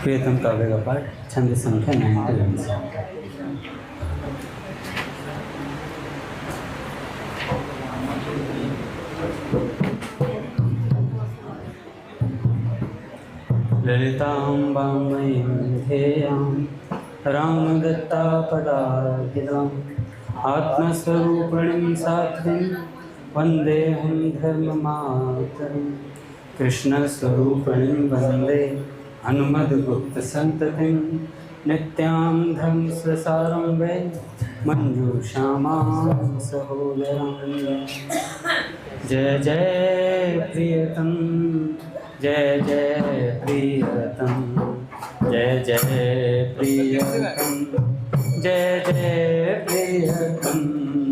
प्रियतम काव्य का पाठ छंद संख्या 91 से। ललितां वाङ्मयीं ध्येयां रामदत्तापदार्पिताम् आत्मस्वरूपिणीं साध्वीं वन्देऽहं धर्ममातरं। कृष्णस्वरूपिणीं वन्दे हनुमद्गुप्तसन्ततिं नित्यां धर्मस्वसारं वै मञ्जूषामां सहोदरं। जय जय प्रियतम, जय जय प्रियतम, जय जय प्रियतम, जय जय प्रियतम,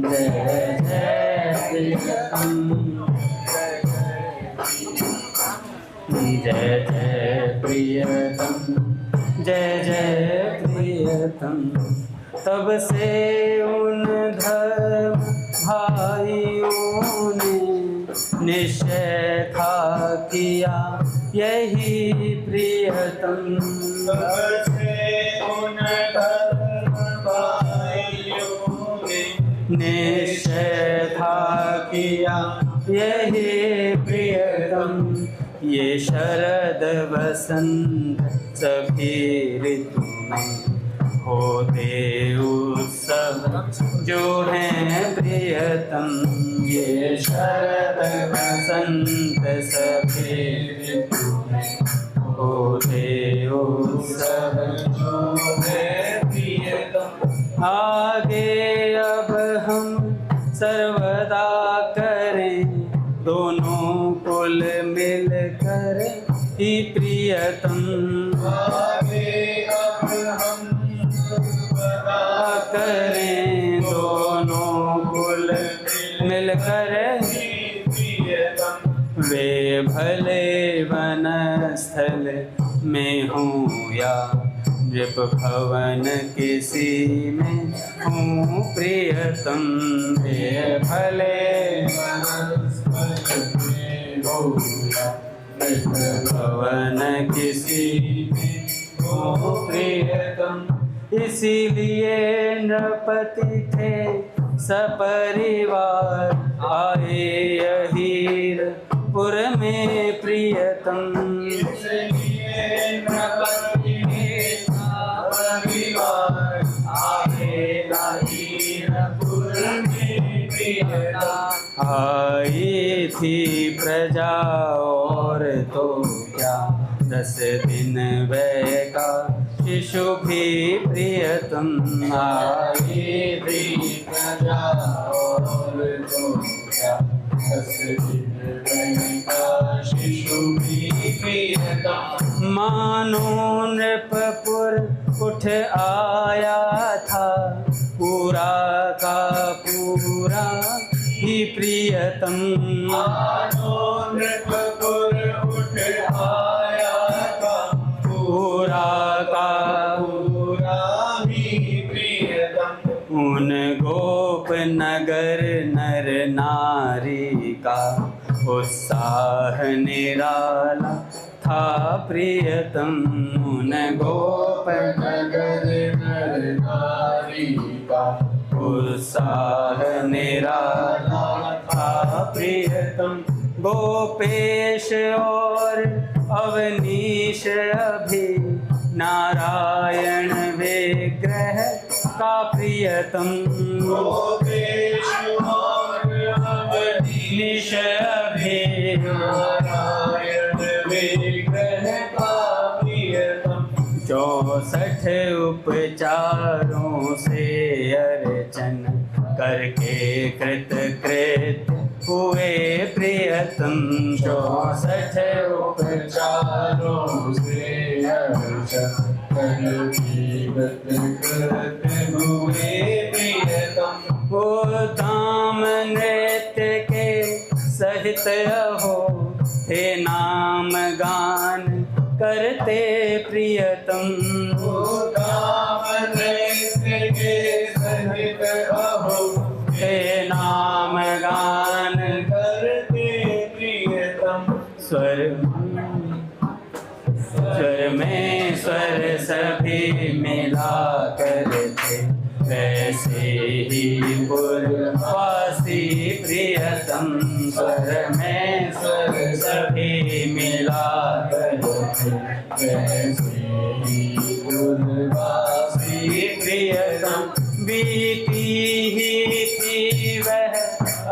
जय जय प्रियतम, जय जय प्रियतम, जय जय प्रियतम। तब से उन धर्म भाइयों ने निश्चय था किया यही प्रियतम। तब से उन धर्म भाइयों ने निश्चय था किया यही प्रियतम। ये शरद वसंत सभी ऋतु में होते उत्सव जो हैं प्रियतम। ये शरद वसंत सभी ऋतु में होते उत्सव जो हैं प्रियतम। आगे अब हम सर्वदा करें दोनों कुल मिल कर ही प्रियतम। आगे अब हम सर्वदा करें दोनों कुल मिल कर ही प्रियतम। वे भले वनस्थल में हों या नृप भवन किसी में हूँ प्रियतम। वे भले वनस्थल में हों या नृप भवन किसी में हूँ प्रियतम। इसीलिए नृपति थे सपरिवार आए अहीरपुर में प्रियतम। इसलिए नृपति थे सपरिवार आए अहीरपुर में प्रियतम। आई थी प्रजा और तो क्या 10 दिन वै का शिशु भी प्रियतम। आई थी प्रजा और तो क्या 10 दिन वै का शिशु भी प्रियतम। मानो नृपपुर उठ आया था पूरा का पूरा ही प्रियतम। मानो नृपपुर उठ आया था पूरा का पूरा ही प्रियतम। उन गोप नगर नर नारी का उत्साह निराला था प्रियतम। उन गोप नगर नर नारी का उत्साह निराला था प्रियतम। गोपेश और अवनीश अभी नारायण विग्रह का प्रियतम। गोपेश और अवनीश अभी नारायण विग्रह का प्रियतम। 64 उपचारों से अर्चन करके कृत हुए प्रियतम। 64 उपचारों से अर्चन करके कृत हुए प्रियतम। वो धाम नृत्य के सहित हो थे नाम गान करते प्रियतम। वो धाम नृत्य के सहित हो थे नाम गान करते प्रियतम। स्वर में स्वर सभी मिला करते, वैसे ही पुरवासी प्रियतम स्वर में स्वर सभी मिला करते, वैसे ही पुरवासी प्रियतम बीती ही थी वह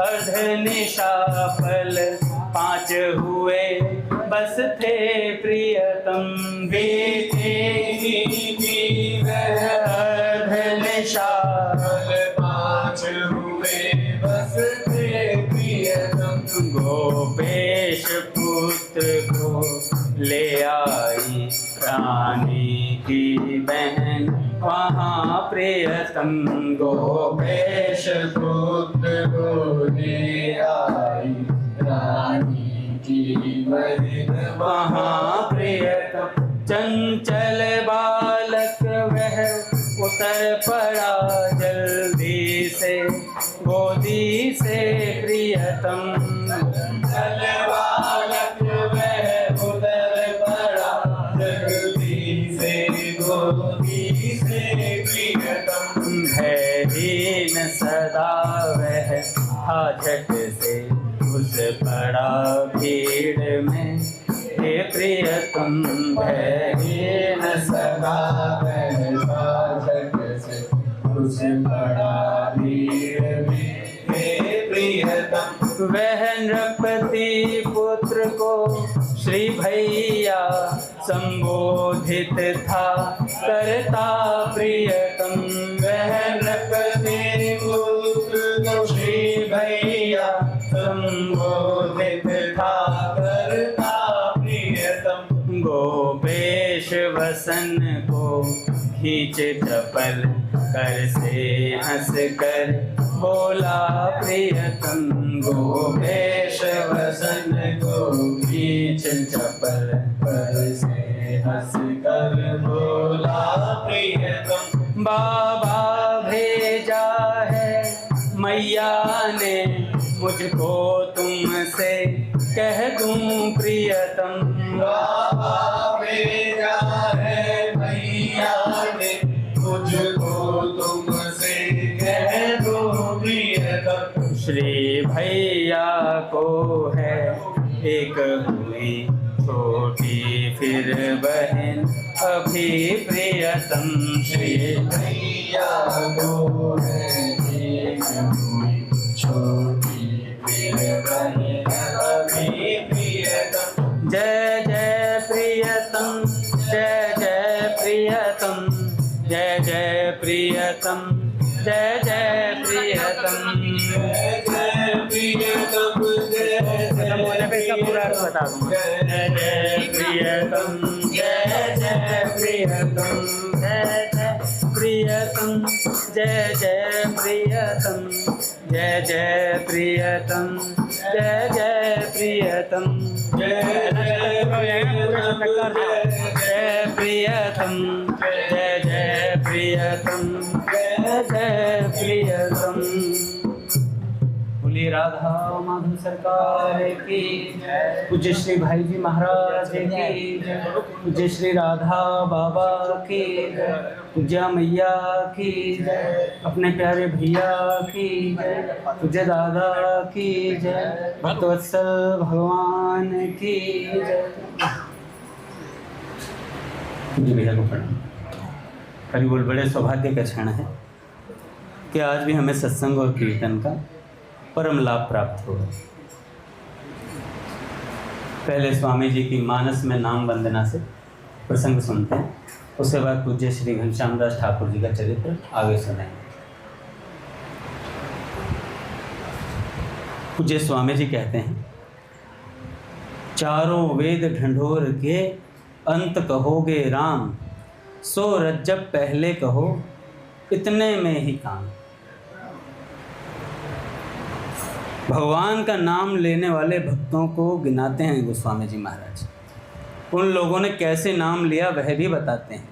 अर्धनिशा पल, 5 हुए बस थे प्रियतम, बीती ही थी वह अर्धनिशा पल, 5 हुए बस थे प्रियतम। गोपेश पुत्र को ले आई रानी की बहन वहाँ प्रियतम, गोपेश पुत्र को ले आई रानी की बहन वहाँ प्रियतम। चंचल बालक वह उतर पड़ा जल्दी से गोदी से प्रियतम, चंचल बालक वह उतर पड़ा जल्दी से गोदी से प्रियतम। भयहीन सदा वह था झट से घुस पड़ा भीड़ में, हे प्रियतम भयहीन सदा वैसा झट से घुस पड़ा भीड़ में, हे प्रियतम। वह नृपति पुत्र को श्री भैया संबोधित था करता प्रियतम, वह नृपति पुत्र को श्री भैया संबोधित था करता प्रियतम। गोपेश वसन को खींच चपल कर से हंस कर बोला प्रियतम, गोपेश वसन को खींच चपल कर से हंस कर बोला प्रियतम। बाबा भेजा है मैया ने मुझको तुमसे कह दूं प्रियतम, बाबा भेजा है मैया ने मुझको तुमसे कह दो प्रियतम। श्री भैया को है एक हुई छोटी फिर बहन अभी प्रियतम, श्री भैया को है एक हुई छोटी फिर बहन अभी प्रियतम। जय जय प्रियतम, जय जय प्रियतम, जय जय प्रियतम, जय जय प्रियतम, जय जय प्रियतम, जय खत्म होने पे इसका पूरा अर्थ बता दूंगा। जय जय प्रियतम, जय जय प्रियतम, जय जय प्रियतम, जय जय प्रियतम, जय जय प्रियतम, जय जय प्रियतम, जय प्रियतम, जय जय प्रियतम, जय जय प्रियतम। बोलिए राधा माधव सरकार की जय। पूज्य श्री भाई जी महाराज की जय। पूज्य श्री राधा बाबा की जय। पूज्य मैया की जय। अपने प्यारे भैया की जय। पूज्य दादा की जय। भक्तवत्सल भगवान की जय। पूज्य भैया को प्रणाम। कभी बोल बड़े सौभाग्य का क्षण है कि आज भी हमें सत्संग और कीर्तन का परम लाभ प्राप्त होगा। पहले स्वामी जी की मानस में नाम वंदना से प्रसंग सुनते हैं, उसके बाद पूज्य श्री घनश्याम दास ठाकुर जी का चरित्र आगे सुनाएंगे। पूज्य स्वामी जी कहते हैं, चारों वेद ढंढोर के अंत कहोगे राम, सो रज्जब पहले कहो इतने में ही काम। भगवान का नाम लेने वाले भक्तों को गिनाते हैं गोस्वामी जी महाराज। उन लोगों ने कैसे नाम लिया वह भी बताते हैं।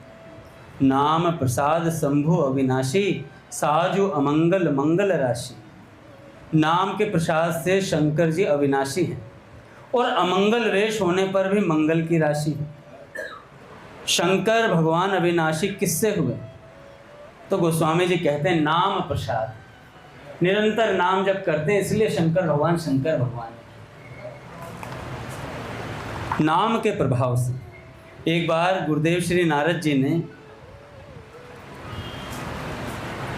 नाम प्रसाद शंभु अविनाशी, साजु अमंगल मंगल राशि। नाम के प्रसाद से शंकर जी अविनाशी हैं और अमंगल वेश होने पर भी मंगल की राशि है। शंकर भगवान अविनाशी किससे हुए? तो गोस्वामी जी कहते हैं नाम प्रसाद। निरंतर नाम जब करते हैं इसलिए शंकर भगवान शंकर भगवान है। नाम के प्रभाव से एक बार गुरुदेव श्री नारद जी ने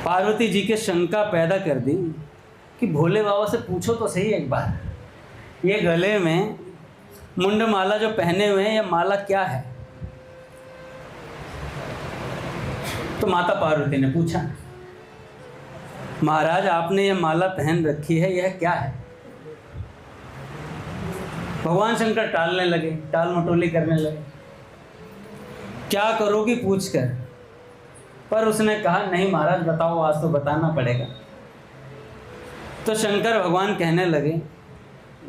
पार्वती जी के शंका पैदा कर दी कि भोले बाबा से पूछो तो सही एक बार, ये गले में मुंडमाला जो पहने हुए हैं, यह माला क्या है? तो माता पार्वती ने पूछा, महाराज आपने यह माला पहन रखी है, यह क्या है? भगवान शंकर टालने लगे, टाल मटोली करने लगे, क्या करोगी पूछ कर। पर उसने कहा नहीं महाराज बताओ, आज तो बताना पड़ेगा। तो शंकर भगवान कहने लगे,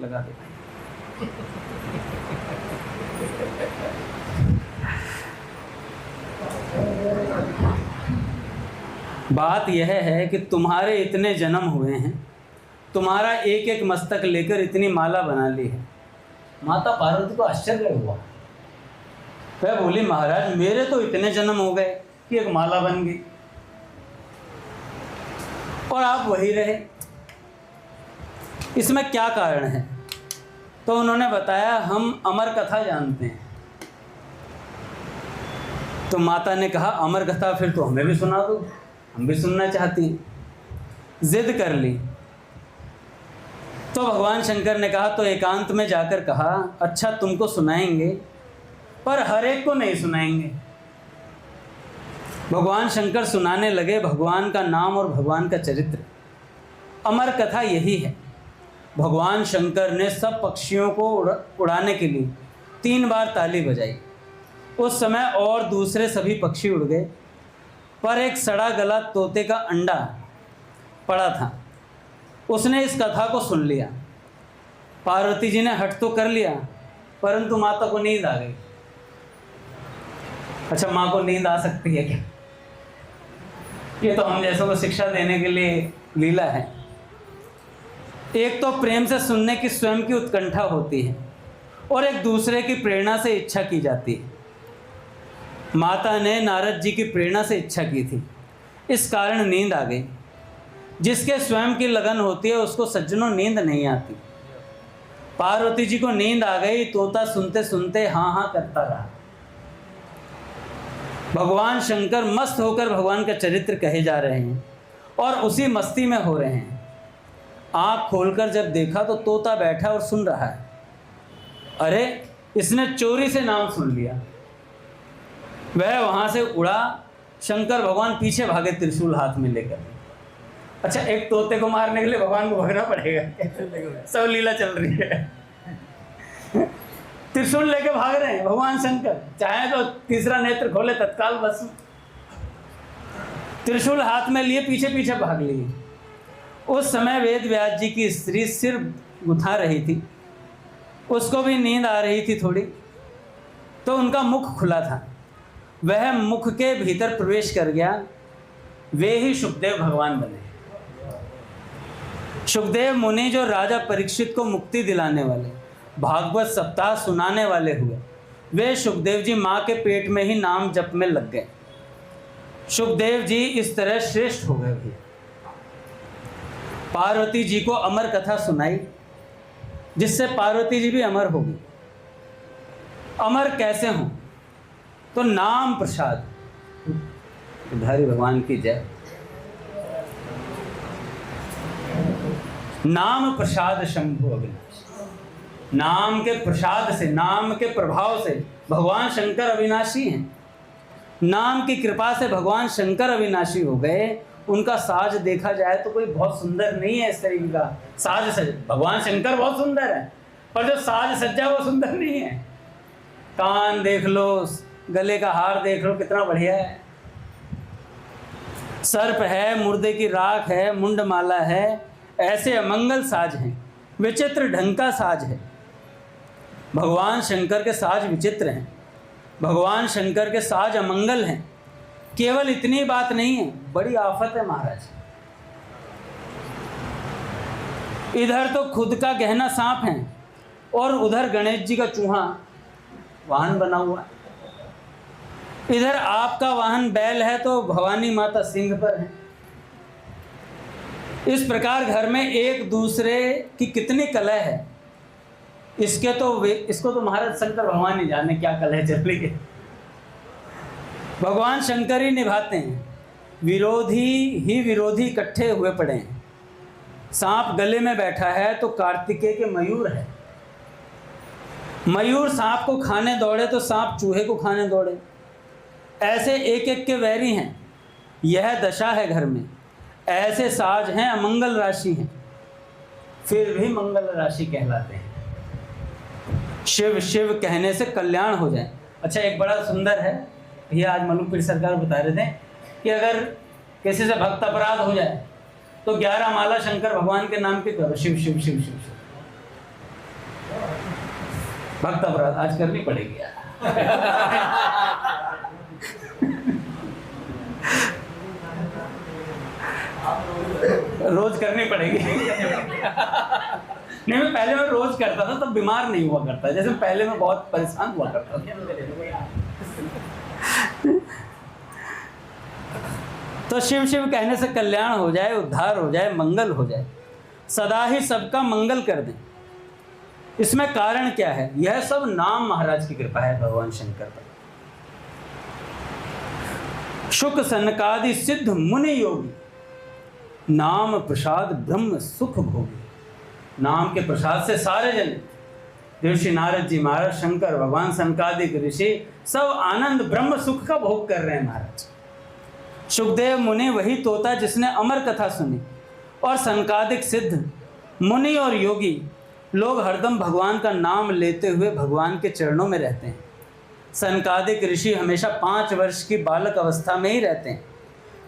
लगा दो बात यह है कि तुम्हारे इतने जन्म हुए हैं, तुम्हारा एक एक मस्तक लेकर इतनी माला बना ली है। माता पार्वती को आश्चर्य हुआ। वह बोली महाराज मेरे तो इतने जन्म हो गए कि एक माला बन गई और आप वही रहे, इसमें क्या कारण है? तो उन्होंने बताया हम अमर कथा जानते हैं। तो माता ने कहा अमर कथा फिर तो हमें भी सुना दो, हम भी सुनना चाहती हैं। जिद कर ली। तो भगवान शंकर ने कहा तो एकांत में जाकर कहा अच्छा तुमको सुनाएंगे पर हर एक को नहीं सुनाएंगे। भगवान शंकर सुनाने लगे भगवान का नाम और भगवान का चरित्र। अमर कथा यही है। भगवान शंकर ने सब पक्षियों को उड़ाने के लिए 3 बार ताली बजाई। उस समय और दूसरे सभी पक्षी उड़ गए, पर एक सड़ा गला तोते का अंडा पड़ा था। उसने इस कथा को सुन लिया। पार्वती जी ने हट तो कर लिया, परंतु माता को नींद आ गई। अच्छा, माँ को नींद आ सकती है क्या? ये तो हम जैसों को शिक्षा देने के लिए लीला है। एक तो प्रेम से सुनने की स्वयं की उत्कंठा होती है और एक दूसरे की प्रेरणा से इच्छा की जाती है। माता ने नारद जी की प्रेरणा से इच्छा की थी, इस कारण नींद आ गई। जिसके स्वयं की लगन होती है उसको सज्जनों नींद नहीं आती। पार्वती जी को नींद आ गई, तोता सुनते सुनते हाँ हाँ करता रहा। भगवान शंकर मस्त होकर भगवान का चरित्र कहे जा रहे हैं और उसी मस्ती में हो रहे हैं। आँख खोलकर जब देखा तो तोता बैठा और सुन रहा है। अरे इसने चोरी से नाम सुन लिया। वह वहाँ से उड़ा। शंकर भगवान पीछे भागे त्रिशूल हाथ में लेकर। अच्छा, एक तोते को मारने के लिए भगवान को भागना पड़ेगा? सब लीला चल रही है। त्रिशूल लेके भाग रहे हैं भगवान शंकर। चाहे तो तीसरा नेत्र खोले तत्काल बस। त्रिशूल हाथ में लिए पीछे पीछे भाग लिए। उस समय वेद व्यास जी की स्त्री सिर गुथा रही थी, उसको भी नींद आ रही थी थोड़ी, तो उनका मुख खुला था। वह मुख के भीतर प्रवेश कर गया। वे ही सुखदेव भगवान बने। सुखदेव मुनि जो राजा परीक्षित को मुक्ति दिलाने वाले, भागवत सप्ताह सुनाने वाले हुए, वे सुखदेव जी माँ के पेट में ही नाम जप में लग गए। सुखदेव जी इस तरह श्रेष्ठ हो गए भी। पार्वती जी को अमर कथा सुनाई, जिससे पार्वती जी भी अमर होगी। अमर कैसे हों? तो नाम प्रसाद। धारी भगवान की जय। नाम प्रसाद शंभु अविनाशी। नाम के प्रसाद से, नाम के प्रभाव से भगवान शंकर अविनाशी हैं। नाम की कृपा से भगवान शंकर अविनाशी हो गए। उनका साज देखा जाए तो कोई बहुत सुंदर नहीं है। इस तरीके का साज सज, भगवान शंकर बहुत सुंदर है, पर जो साज सज्जा वो सुंदर नहीं है। कान देख लो, गले का हार देख लो, कितना बढ़िया है। सर्प है, मुर्दे की राख है, मुंडमाला है, ऐसे अमंगल साज हैं। विचित्र ढंग का साज है। भगवान शंकर के साज विचित्र हैं। भगवान शंकर के साज अमंगल हैं। केवल इतनी बात नहीं है, बड़ी आफत है महाराज। इधर तो खुद का गहना सांप है और उधर गणेश जी का चूहा वाहन बना हुआ है। इधर आपका वाहन बैल है तो भवानी माता सिंह पर है। इस प्रकार घर में एक दूसरे की कितनी कलह है, इसको तो महाराज शंकर भगवान ही जाने क्या कलह चल रही है। भगवान शंकर ही निभाते हैं। विरोधी इकट्ठे हुए पड़े हैं। सांप गले में बैठा है तो कार्तिकेय के मयूर है। मयूर सांप को खाने दौड़े तो सांप चूहे को खाने दौड़े। ऐसे एक एक के वैरी हैं। यह दशा है घर में। ऐसे साज हैं, अमंगल राशि हैं, फिर भी मंगल राशि कहलाते हैं। शिव शिव कहने से कल्याण हो जाए। अच्छा, एक बड़ा सुंदर है, ये आज मनुपीर सरकार बता रहे थे कि अगर किसी से भक्त अपराध हो जाए तो 11 माला शंकर भगवान के नाम के करो, शिव शिव शिव शिव शिव। भक्त अपराध आज करनी पड़ेगी यार। रोज करनी पड़ेगी। नहीं, मैं पहले रोज करता था, तब बीमार नहीं हुआ करता। जैसे पहले मैं बहुत परेशान हुआ करता था। तो शिव शिव कहने से कल्याण हो जाए, उद्धार हो जाए, मंगल हो जाए, सदा ही सबका मंगल कर दें। इसमें कारण क्या है? यह सब नाम महाराज की कृपा है भगवान शंकर पर। शुक सनकादि सिद्ध मुनि योगी, नाम प्रसाद ब्रह्म सुख भोगी। नाम के प्रसाद से सारे जन, ऋषि नारद जी महाराज, शंकर भगवान, सनकादिक ऋषि सब आनंद ब्रह्म सुख का भोग कर रहे हैं महाराज। सुखदेव मुनि वही तोता जिसने अमर कथा सुनी, और सनकादिक सिद्ध मुनि और योगी लोग हरदम भगवान का नाम लेते हुए भगवान के चरणों में रहते हैं। सनकादिक ऋषि हमेशा 5 वर्ष की बालक अवस्था में ही रहते हैं।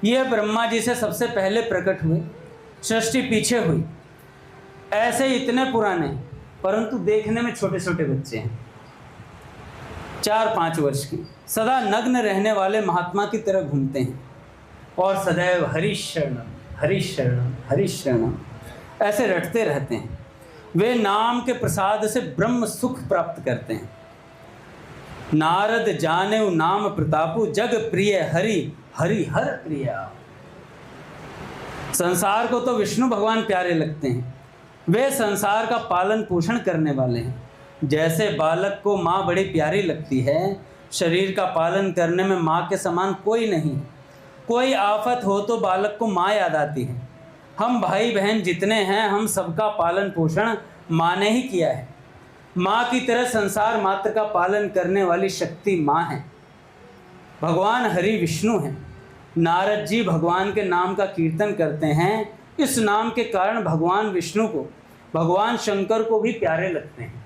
ये ब्रह्मा जी से सबसे पहले प्रकट हुए, सृष्टि पीछे हुई। ऐसे इतने पुराने परंतु देखने में छोटे छोटे बच्चे हैं, 4-5 वर्ष की, सदा नग्न रहने वाले महात्मा की तरह घूमते हैं और सदैव हरि शरणम हरि शरणम हरि शरणम ऐसे रटते रहते हैं। वे नाम के प्रसाद से ब्रह्म सुख प्राप्त करते हैं। नारद जानेउ नाम प्रतापु, जग प्रिय हरि हरि हर प्रिया। संसार को तो विष्णु भगवान प्यारे लगते हैं। वे संसार का पालन पोषण करने वाले हैं। जैसे बालक को माँ बड़ी प्यारी लगती है, शरीर का पालन करने में माँ के समान कोई नहीं। कोई आफत हो तो बालक को माँ याद आती है। हम भाई बहन जितने हैं, हम सबका पालन पोषण माँ ने ही किया है। माँ की तरह संसार मात्र का पालन करने वाली शक्ति माँ है। भगवान हरि विष्णु हैं। नारद जी भगवान के नाम का कीर्तन करते हैं। इस नाम के कारण भगवान विष्णु को, भगवान शंकर को भी प्यारे लगते हैं।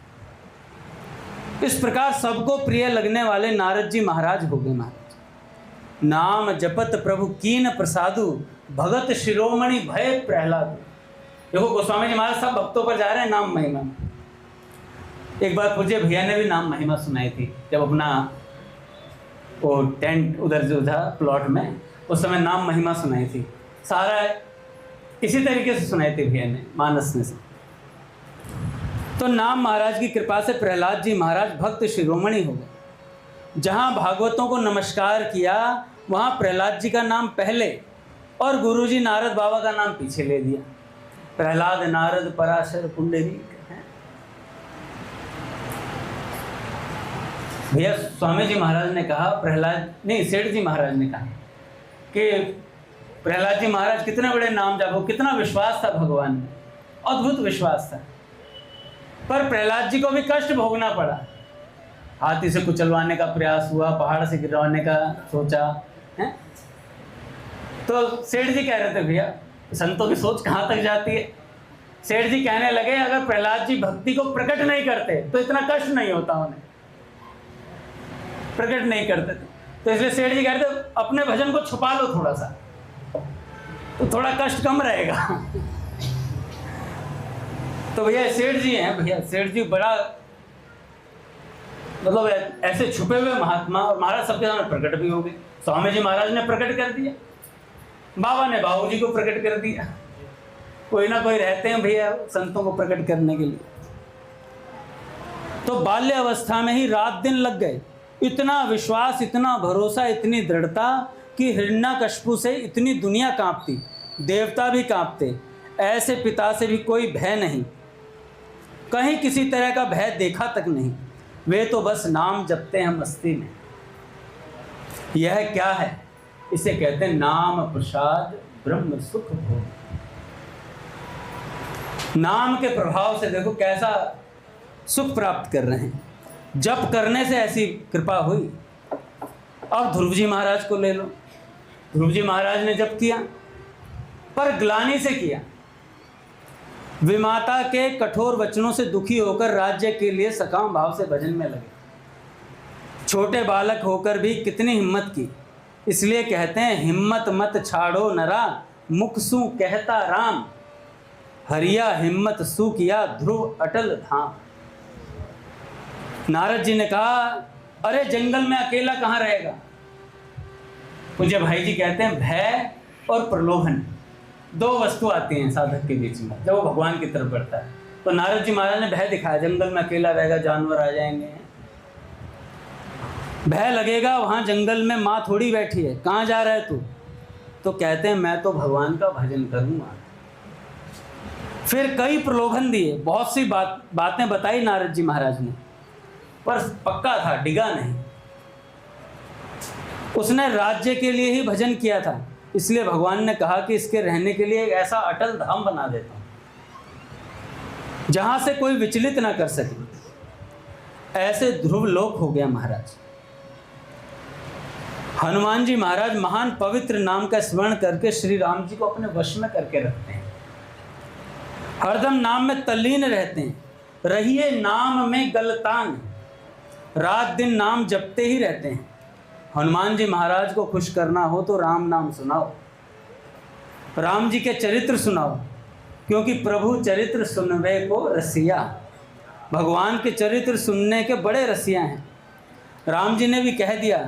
इस प्रकार सबको प्रिय लगने वाले नारद जी महाराज हो गए महाराज। नाम जपत प्रभु कीन प्रसादु, भगत शिरोमणि भय प्रहलाद। देखो गोस्वामी जी महाराज सब भक्तों पर जा रहे हैं नाम महिमा। एक बार पूज्य भैया ने भी नाम महिमा सुनाई थी, जब अपना वो टेंट उधर जो था प्लॉट में, उस समय नाम महिमा सुनाई थी। सारा इसी तरीके से सुनाई थी भैया ने, मानस में से। तो नाम महाराज की कृपा से प्रहलाद जी महाराज भक्त शिरोमणि हो गए। जहाँ भागवतों को नमस्कार किया, वहाँ प्रहलाद जी का नाम पहले और गुरुजी नारद बाबा का नाम पीछे ले दिया। प्रहलाद, नारद, पराशर, पुंडरीक हैं। भैया स्वामी जी महाराज ने कहा, प्रहलाद नहीं, सेठ जी महाराज ने कहा कि प्रहलाद जी महाराज कितने बड़े नाम जापो, कितना विश्वास था भगवान में, अद्भुत विश्वास था। पर प्रहलाद जी को भी कष्ट भोगना पड़ा। हाथी से कुचलवाने का प्रयास हुआ, पहाड़ से गिरवाने का सोचा है। तो सेठ जी कह रहे थे, भैया संतों की सोच कहाँ तक जाती है। सेठ जी कहने लगे, अगर प्रहलाद जी भक्ति को प्रकट नहीं करते तो इतना कष्ट नहीं होता उन्हें। प्रकट नहीं करते थे, तो इसलिए सेठ जी कहते अपने भजन को छुपा लो थोड़ा सा, तो थोड़ा कष्ट कम रहेगा। तो भैया सेठ जी हैं, भैया सेठ जी बड़ा मतलब ऐसे छुपे हुए महात्मा, और महाराज सबके सामने प्रकट भी हो गए। स्वामी जी महाराज ने प्रकट कर दिया, बाबा ने बाबू जी को प्रकट कर दिया। कोई ना कोई रहते हैं भैया संतों को प्रकट करने के लिए। तो बाल्य अवस्था में ही रात दिन लग गए इतना विश्वास, इतना भरोसा, इतनी दृढ़ता कि हिरण्यकश्यप से इतनी दुनिया कांपती, देवता भी कांपते। ऐसे पिता से भी कोई भय नहीं, कहीं किसी तरह का भय देखा तक नहीं। वे तो बस नाम जपते हैं मस्ती में। यह क्या है? इसे कहते हैं नाम प्रसाद ब्रह्म सुख भोग। नाम के प्रभाव से देखो कैसा सुख प्राप्त कर रहे हैं। जप करने से ऐसी कृपा हुई। अब ध्रुव जी महाराज को ले लो। ध्रुव जी महाराज ने जप किया, पर ग्लानि से किया। विमाता के कठोर वचनों से दुखी होकर राज्य के लिए सकाम भाव से भजन में लगे। छोटे बालक होकर भी कितनी हिम्मत की। इसलिए कहते हैं हिम्मत मत छाड़ो नरा, मुख सु कहता राम। हरिया हिम्मत सु किया ध्रुव अटल धाम। नारद जी ने कहा, अरे जंगल में अकेला कहाँ रहेगा। पूज्य भाई जी कहते हैं भय और प्रलोभन, दो वस्तु आती हैं साधक के बीच में जब वो भगवान की तरफ बढ़ता है। तो नारद जी महाराज ने भय दिखाया, जंगल में अकेला रहेगा, जानवर आ जाएंगे, भय लगेगा। वहाँ जंगल में माँ थोड़ी बैठी है, कहाँ जा रहा है तू? तो कहते हैं मैं तो भगवान का भजन करूँगा। फिर कई प्रलोभन दिए, बहुत सी बातें बताई नारद जी महाराज ने, पर पक्का था, डिगा नहीं। उसने राज्य के लिए ही भजन किया था, इसलिए भगवान ने कहा कि इसके रहने के लिए एक ऐसा अटल धाम बना देता हूं जहां से कोई विचलित ना कर सके। ऐसे ध्रुव लोक हो गया महाराज। हनुमान जी महाराज महान पवित्र नाम का स्मरण करके श्री राम जी को अपने वश में करके रखते हैं। हरदम नाम में तल्लीन रहते हैं। रहिए नाम में गलतान, रात दिन नाम जपते ही रहते हैं। हनुमान जी महाराज को खुश करना हो तो राम नाम सुनाओ, राम जी के चरित्र सुनाओ, क्योंकि प्रभु चरित्र सुनवे को रसिया। भगवान के चरित्र सुनने के बड़े रसिया हैं। राम जी ने भी कह दिया,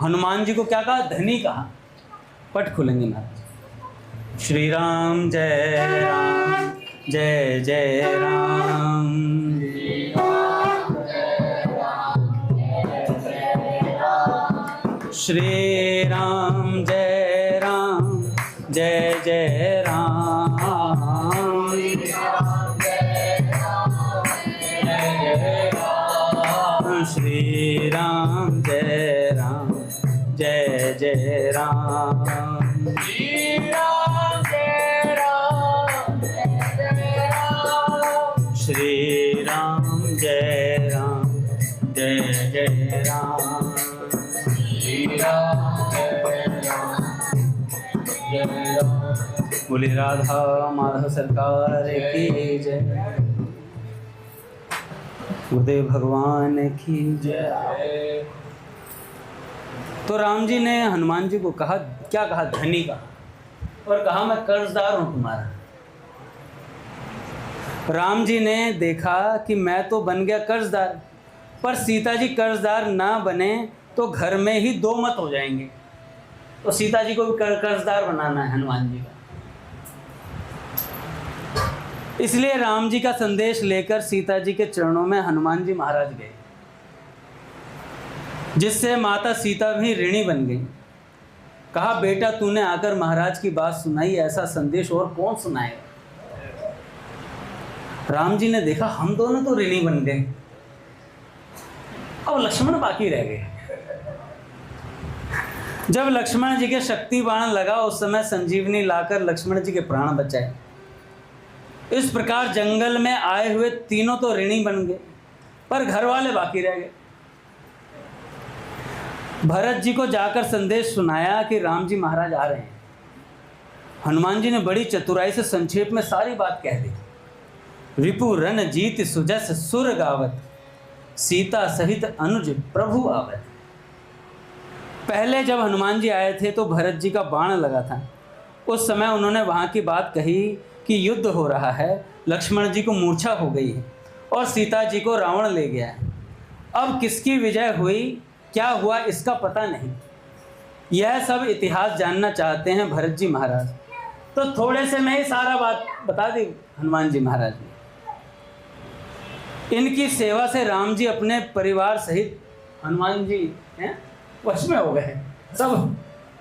हनुमान जी को क्या कहा? धनी कहा। पट खुलेंगे महाराज। श्री राम जय राम, जय जय राम। श्री राम जय राम, जय जय राम। श्री राम जय राम, जय जय राम। श्री राम जय राम, जय राम। श्री राम जय राम, जय जय राम। बोले राधा माधव सरकार की जय, गुरुदेव भगवान की जय। तो राम जी ने हनुमान जी को कहा, क्या कहा? धनी का, और कहा मैं कर्जदार हूं तुम्हारा। राम जी ने देखा कि मैं तो बन गया कर्जदार, पर सीता जी कर्जदार ना बने तो घर में ही दो मत हो जाएंगे। तो सीता जी को भी कर्जदार बनाना है हनुमान जी का। इसलिए राम जी का संदेश लेकर सीता जी के चरणों में हनुमान जी महाराज गए, जिससे माता सीता भी ऋणी बन गई। कहा, बेटा तूने आकर महाराज की बात सुनाई, ऐसा संदेश और कौन सुनाएगा। राम जी ने देखा हम दोनों तो ऋणी बन गए, अब लक्ष्मण बाकी रह गए। जब लक्ष्मण जी के शक्ति बाण लगा, उस समय संजीवनी लाकर लक्ष्मण जी के प्राण बचाए। इस प्रकार जंगल में आए हुए तीनों तो ऋणी बन गए, पर घर वाले बाकी रह गए। भरत जी को जाकर संदेश सुनाया कि राम जी महाराज आ रहे हैं। हनुमान जी ने बड़ी चतुराई से संक्षेप में सारी बात कह दी। रिपु रन जीत सुजस सुर गावत, सीता सहित अनुज प्रभु आवत। पहले जब हनुमान जी आए थे तो भरत जी का बाण लगा था। उस समय उन्होंने वहाँ की बात कही कि युद्ध हो रहा है, लक्ष्मण जी को मूर्छा हो गई है और सीता जी को रावण ले गया है। अब किसकी विजय हुई, क्या हुआ, इसका पता नहीं। यह सब इतिहास जानना चाहते हैं भरत जी महाराज। तो थोड़े से मैं ही सारा बात बता दी हनुमान जी महाराज ने। इनकी सेवा से राम जी अपने परिवार सहित हनुमान जी हैं वश में हो गए, सब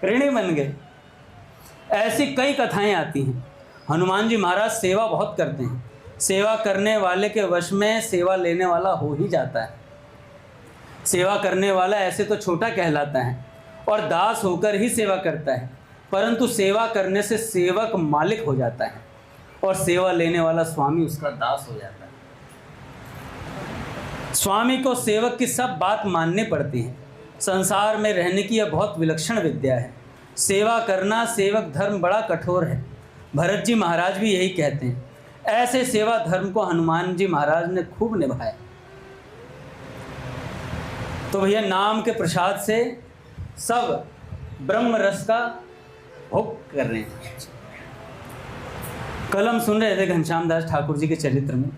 ऋणी बन गए। ऐसी कई कथाएं आती हैं। हनुमान जी महाराज सेवा बहुत करते हैं। सेवा करने वाले के वश में सेवा लेने वाला हो ही जाता है। सेवा करने वाला ऐसे तो छोटा कहलाता है और दास होकर ही सेवा करता है, परंतु सेवा करने से सेवक मालिक हो जाता है और सेवा लेने वाला स्वामी उसका दास हो जाता है। स्वामी को सेवक की सब बात माननी पड़ती है। संसार में रहने की यह बहुत विलक्षण विद्या है। सेवा करना सेवक धर्म बड़ा कठोर है। भरत जी महाराज भी यही कहते हैं। ऐसे सेवा धर्म को हनुमान जी महाराज ने खूब निभाया। तो भैया नाम के प्रसाद से सब ब्रह्म रस का भोग कर रहे हैं। कल हम सुन रहे थे घनश्याम दास ठाकुर जी के चरित्र में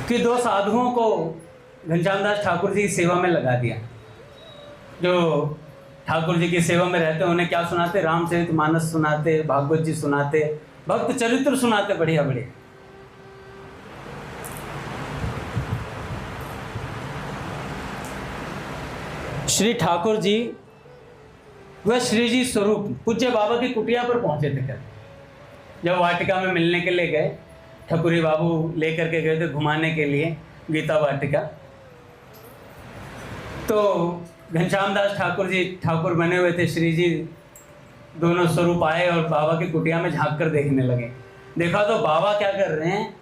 कि दो साधुओं को घनश्याम दास ठाकुर जी की सेवा में लगा दिया। जो ठाकुर जी की सेवा में रहते उन्हें क्या सुनाते? रामचरितमानस सुनाते, भागवत जी सुनाते, भक्त चरित्र सुनाते, बढ़िया बढ़िया। श्री ठाकुर जी वह श्री जी स्वरूप पूज्य बाबा की कुटिया पर पहुंचे थे कल। जब वाटिका में मिलने के लिए गए, ठकुरी बाबू लेकर के गए थे घुमाने के लिए गीता वाटिका। तो घनश्याम दास ठाकुर जी ठाकुर बने हुए थे, श्री जी दोनों स्वरूप आए और बाबा की कुटिया में झांक कर देखने लगे। देखा तो बाबा क्या कर रहे हैं,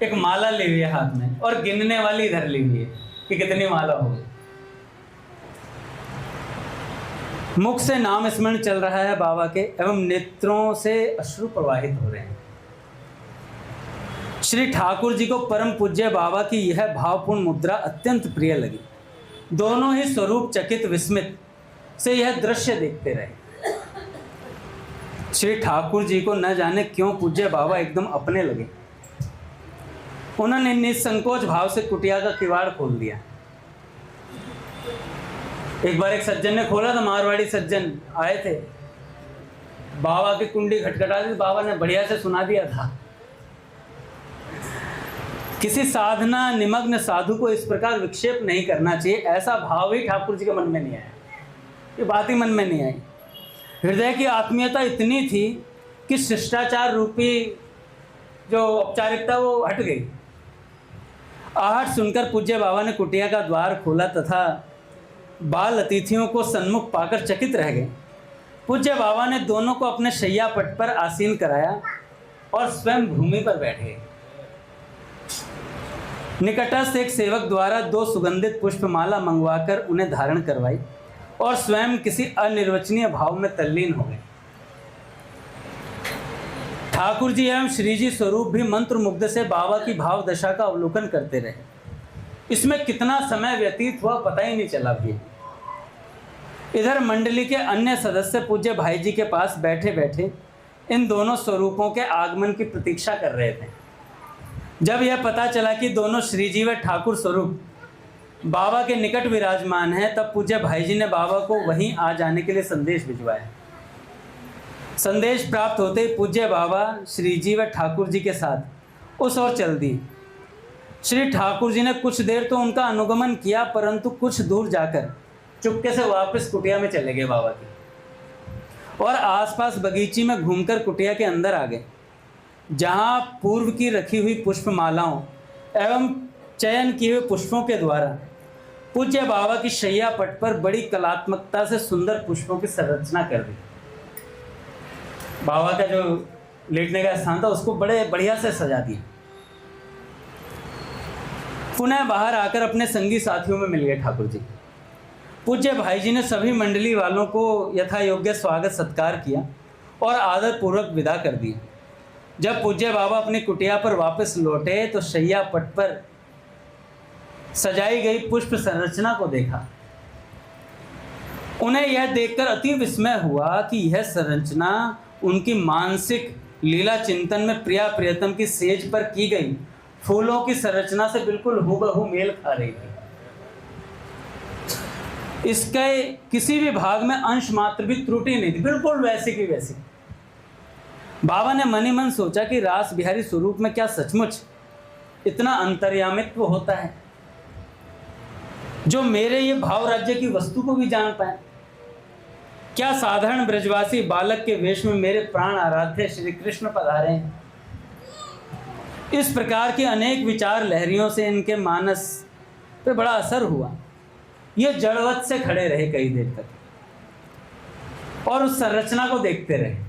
एक माला ली हुई है हाथ में और गिनने वाली इधर ली हुई है कि कितनी माला हो गई। मुख से नाम स्मरण चल रहा है बाबा के एवं नेत्रों से अश्रु प्रवाहित हो रहे हैं। श्री ठाकुर जी को परम पूज्य बाबा की यह भावपूर्ण मुद्रा अत्यंत प्रिय लगी। दोनों ही स्वरूप चकित विस्मित से यह दृश्य देखते रहे। श्री ठाकुर जी को न जाने क्यों पूज्य बाबा एकदम अपने लगे। उन्होंने निसंकोच भाव से कुटिया का किवाड़ खोल दिया। एक बार एक सज्जन ने खोला था, मारवाड़ी सज्जन आए थे, बाबा की कुंडी खटखटा दी, बाबा ने बढ़िया से सुना दिया था। किसी साधना निमग्न साधु को इस प्रकार विक्षेप नहीं करना चाहिए, ऐसा भाव ही ठाकुर जी के मन में नहीं आया। ये बात ही मन में नहीं आई। हृदय की आत्मीयता इतनी थी कि शिष्टाचार रूपी जो औपचारिकता वो हट गई। आहट सुनकर पूज्य बाबा ने कुटिया का द्वार खोला तथा बाल अतिथियों को सन्मुख पाकर चकित रह गए। पूज्य बाबा ने दोनों को अपने शैया पट पर आसीन कराया और स्वयं भूमि पर बैठे। निकटस्थ एक सेवक द्वारा 2 सुगंधित पुष्पमाला मंगवाकर उन्हें धारण करवाई और स्वयं किसी अनिर्वचनीय भाव में तल्लीन हो गए। ठाकुर जी एवं श्री जी स्वरूप भी मंत्र मुग्ध से बाबा की भाव दशा का अवलोकन करते रहे। इसमें कितना समय व्यतीत हुआ पता ही नहीं चला भी। इधर मंडली के अन्य सदस्य पूज्य भाई जी के पास बैठे बैठे इन दोनों स्वरूपों के आगमन की प्रतीक्षा कर रहे थे। जब यह पता चला कि दोनों श्री जी व ठाकुर स्वरूप बाबा के निकट विराजमान हैं, तब पूज्य भाई जी ने बाबा को वहीं आ जाने के लिए संदेश भिजवाया। संदेश प्राप्त होते ही पूज्य बाबा श्री जी व ठाकुर जी के साथ उस ओर चल दिए। श्री ठाकुर जी ने कुछ देर तो उनका अनुगमन किया, परंतु कुछ दूर जाकर चुपके से वापस कुटिया में चले गए बाबा की और आसपास बगीची में घूमकर कुटिया के अंदर आ गए, जहां पूर्व की रखी हुई पुष्पमालाओं एवं चयन किए हुए पुष्पों के द्वारा पूज्य बाबा की शैया पट पर बड़ी कलात्मकता से सुंदर पुष्पों की संरचना कर दी। बाबा का जो लेटने का स्थान था उसको बड़े बढ़िया से सजा दिया। पुनः बाहर आकर अपने संगी साथियों में मिल गए ठाकुर जी। पूज्य भाई जी ने सभी मंडली वालों को यथा योग्य स्वागत सत्कार किया और आदर पूर्वक विदा कर दिया। जब पूज्य बाबा अपनी कुटिया पर वापस लौटे तो शैया पट पर सजाई गई पुष्प संरचना को देखा। उन्हें यह देखकर अति विस्मय हुआ कि यह संरचना उनकी मानसिक लीला चिंतन में प्रिया प्रियतम की सेज पर की गई फूलों की संरचना से बिल्कुल हूबहू मेल खा रही थी। इसके किसी भी भाग में अंश मात्र भी त्रुटि नहीं थी, बिल्कुल वैसी की वैसी। बाबा ने मन ही मन सोचा कि रास बिहारी स्वरूप में क्या सचमुच इतना अंतर्यामित्व होता है। जो मेरे ये भाव राज्य की वस्तु को भी जान पाए। क्या साधारण ब्रजवासी बालक के वेश में मेरे प्राण आराध्य श्री कृष्ण पधारे हैं। इस प्रकार की अनेक विचार लहरियों से इनके मानस पे बड़ा असर हुआ। ये जड़वत से खड़े रहे कई देर तक और उस संरचना को देखते रहे।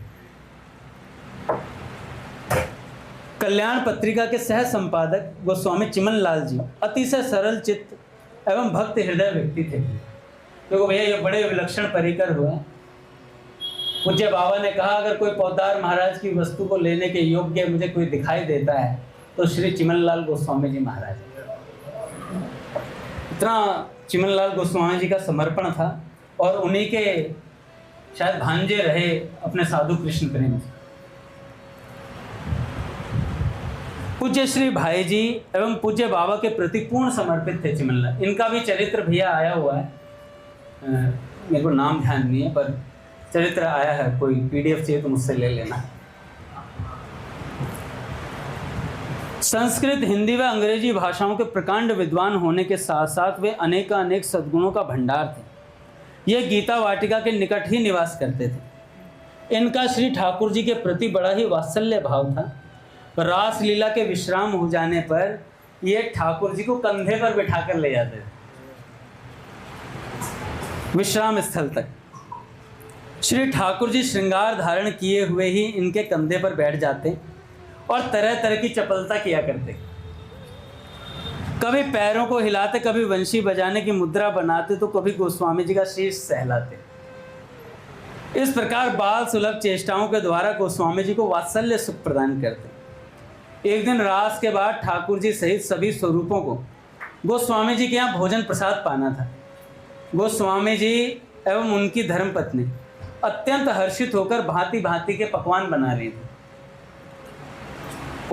कल्याण पत्रिका के सह संपादक गोस्वामी चिमन लाल जी अतिशय सरल चित्त एवं भक्त हृदय व्यक्ति थे। देखो भैया, ये बड़े विलक्षण परिकर हुए। पूज्य बाबा ने कहा, अगर कोई पौदार महाराज की वस्तु को लेने के योग्य मुझे कोई दिखाई देता है तो श्री चिमनलाल गोस्वामी जी महाराज। इतना चिमनलाल गोस्वामी जी का समर्पण था और उन्हीं के शायद भांजे रहे अपने साधु कृष्ण प्रेम से। पूज्य श्री भाई जी एवं पूज्य बाबा के प्रति पूर्ण समर्पित थे चिमनलाल। इनका भी चरित्र भैया आया हुआ है, मेरे को नाम ध्यान नहीं है पर चरित्र आया है। कोई पीडीएफ चाहिए तो मुझसे ले लेना। संस्कृत, हिंदी व अंग्रेजी भाषाओं के प्रकांड विद्वान होने के साथ साथ वे अनेक सद्गुणों का भंडार थे। ये गीता वाटिका के निकट ही निवास करते थे। इनका श्री ठाकुर जी के प्रति बड़ा ही वात्सल्य भाव था। रास लीला के विश्राम हो जाने पर ये ठाकुर जी को कंधे पर बिठाकर ले जाते थे विश्राम स्थल तक। श्री ठाकुर जी श्रृंगार धारण किए हुए ही इनके कंधे पर बैठ जाते और तरह तरह की चपलता किया करते। कभी पैरों को हिलाते, कभी वंशी बजाने की मुद्रा बनाते तो कभी गोस्वामी जी का शीश सहलाते। इस प्रकार बाल सुलभ चेष्टाओं के द्वारा गोस्वामी जी को वात्सल्य सुख प्रदान करते। एक दिन रास के बाद ठाकुर जी सहित सभी स्वरूपों को गोस्वामी जी के यहाँ भोजन प्रसाद पाना था। गोस्वामी जी एवं उनकी धर्मपत्नी अत्यंत हर्षित होकर भांति भांति के पकवान बना रही थी।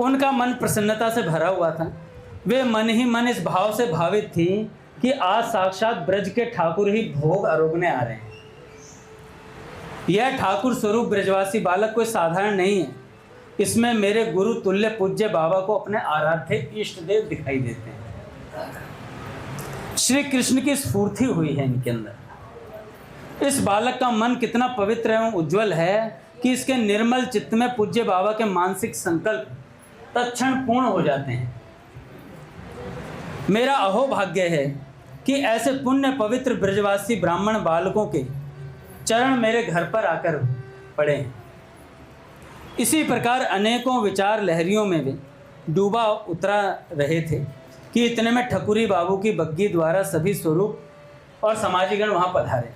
उनका मन प्रसन्नता से भरा हुआ था। वे मन ही मन इस भाव से भावित थी कि आज साक्षात ब्रज के ठाकुर ही भोग आरोगने आ रहे हैं। यह ठाकुर स्वरूप ब्रजवासी बालक कोई साधारण नहीं है। इसमें मेरे गुरु तुल्य पूज्य बाबा को अपने आराध्य इष्ट देव दिखाई देते हैं। श्री कृष्ण की स्फूर्ति हुई है इनके अंदर। इस बालक का मन कितना पवित्र एवं उज्जवल है कि इसके निर्मल चित्त में पूज्य बाबा के मानसिक संकल्प तत्क्षण पूर्ण हो जाते हैं। मेरा अहोभाग्य है कि ऐसे पुण्य पवित्र ब्रजवासी ब्राह्मण बालकों के चरण मेरे घर पर आकर पड़े हैं। इसी प्रकार अनेकों विचार लहरियों में वे डूबा उतरा रहे थे कि इतने में ठकुरी बाबू की बग्गी द्वारा सभी स्वरूप और समाजीगण वहां पधारे।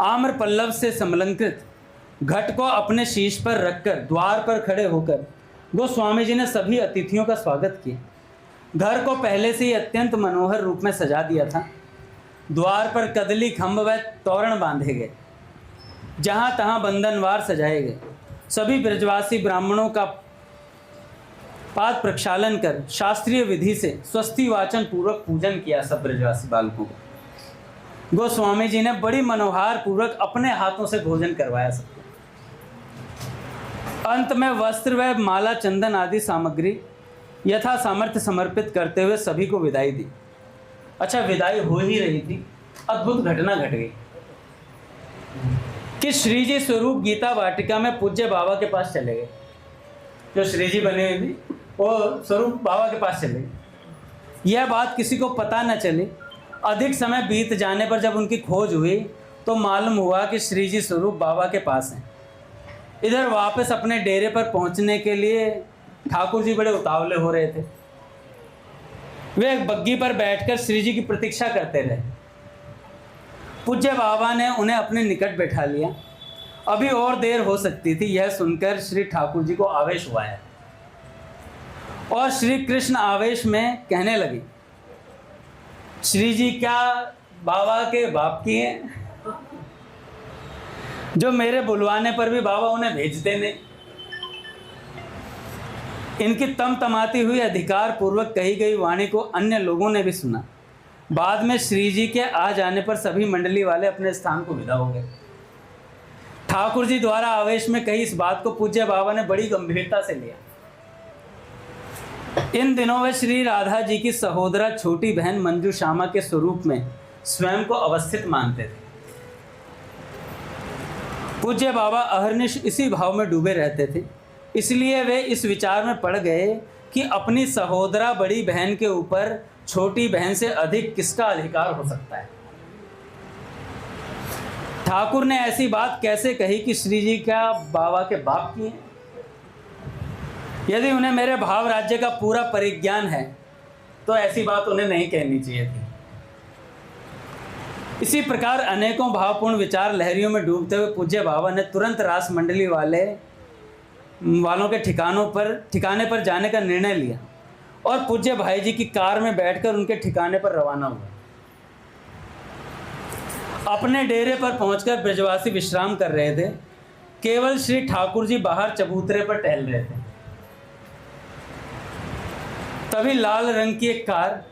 आम्र पल्लव से समलंकृत घट को अपने शीश पर रखकर द्वार पर खड़े होकर गोस्वामी जी ने सभी अतिथियों का स्वागत किया। घर को पहले से ही अत्यंत मनोहर रूप में सजा दिया था। द्वार पर कदली खंभ व तोरण बांधे गए, जहाँ तहाँ बंधनवार सजाए गए। सभी ब्रजवासी ब्राह्मणों का पाद प्रक्षालन कर शास्त्रीय विधि से स्वस्ति वाचन पूर्वक पूजन किया। सब ब्रजवासी बालकों को गोस्वामी जी ने बड़ी मनोहार पूर्वक अपने हाथों से भोजन करवाया सबको। अंत में वस्त्र व माला चंदन आदि सामग्री यथा सामर्थ्य समर्पित करते हुए सभी को विदाई दी। अच्छा, विदाई हो ही रही थी, अद्भुत घटना घट गई कि श्री जी स्वरूप गीता वाटिका में पूज्य बाबा के पास चले गए। जो श्री जी बने हुए थी वो स्वरूप बाबा के पास चले गए। यह बात किसी को पता न चली। अधिक समय बीत जाने पर जब उनकी खोज हुई तो मालूम हुआ कि श्री जी स्वरूप बाबा के पास हैं। इधर वापस अपने डेरे पर पहुंचने के लिए ठाकुर जी बड़े उतावले हो रहे थे। वे एक बग्गी पर बैठकर श्री जी की प्रतीक्षा करते रहे। पूज्य बाबा ने उन्हें अपने निकट बैठा लिया। अभी और देर हो सकती थी, यह सुनकर श्री ठाकुर जी को आवेश हुआ है और श्री कृष्ण आवेश में कहने लगे, श्री जी क्या बाबा के बाप की हैं, जो मेरे बुलवाने पर भी बाबा उन्हें भेजते नहीं। इनकी तमतमाती हुई अधिकार पूर्वक कही गई वाणी को अन्य लोगों ने भी सुना। बाद में श्री जी के आ जाने पर सभी मंडली वाले अपने स्थान को विदा हो गए। ठाकुर जी द्वारा आवेश में कही इस बात को पूज्य बाबा ने बड़ी गंभीरता से लिया। इन दिनों वे श्री राधा जी की सहोदरा छोटी बहन मंजू श्यामा के स्वरूप में स्वयं को अवस्थित मानते थे। पूज्य बाबा अहर्निश इसी भाव में डूबे रहते थे, इसलिए वे इस विचार में पड़ गए कि अपनी सहोदरा बड़ी बहन के ऊपर छोटी बहन से अधिक किसका अधिकार हो सकता है। ठाकुर ने ऐसी बात कैसे कही कि श्री जी क्या बाबा के बाप की हैं? यदि उन्हें मेरे भाव राज्य का पूरा परिज्ञान है तो ऐसी बात उन्हें नहीं कहनी चाहिए थी। इसी प्रकार अनेकों भावपूर्ण विचार लहरियों में डूबते हुए पूज्य बाबा ने तुरंत रास मंडली वालों के ठिकाने पर जाने का निर्णय लिया और पूज्य भाई जी की कार में बैठकर उनके ठिकाने पर रवाना हुए। अपने डेरे पर पहुंचकर ब्रजवासी विश्राम कर रहे थे। केवल श्री ठाकुर जी बाहर चबूतरे पर टहल रहे थे। तभी लाल रंग की एक कार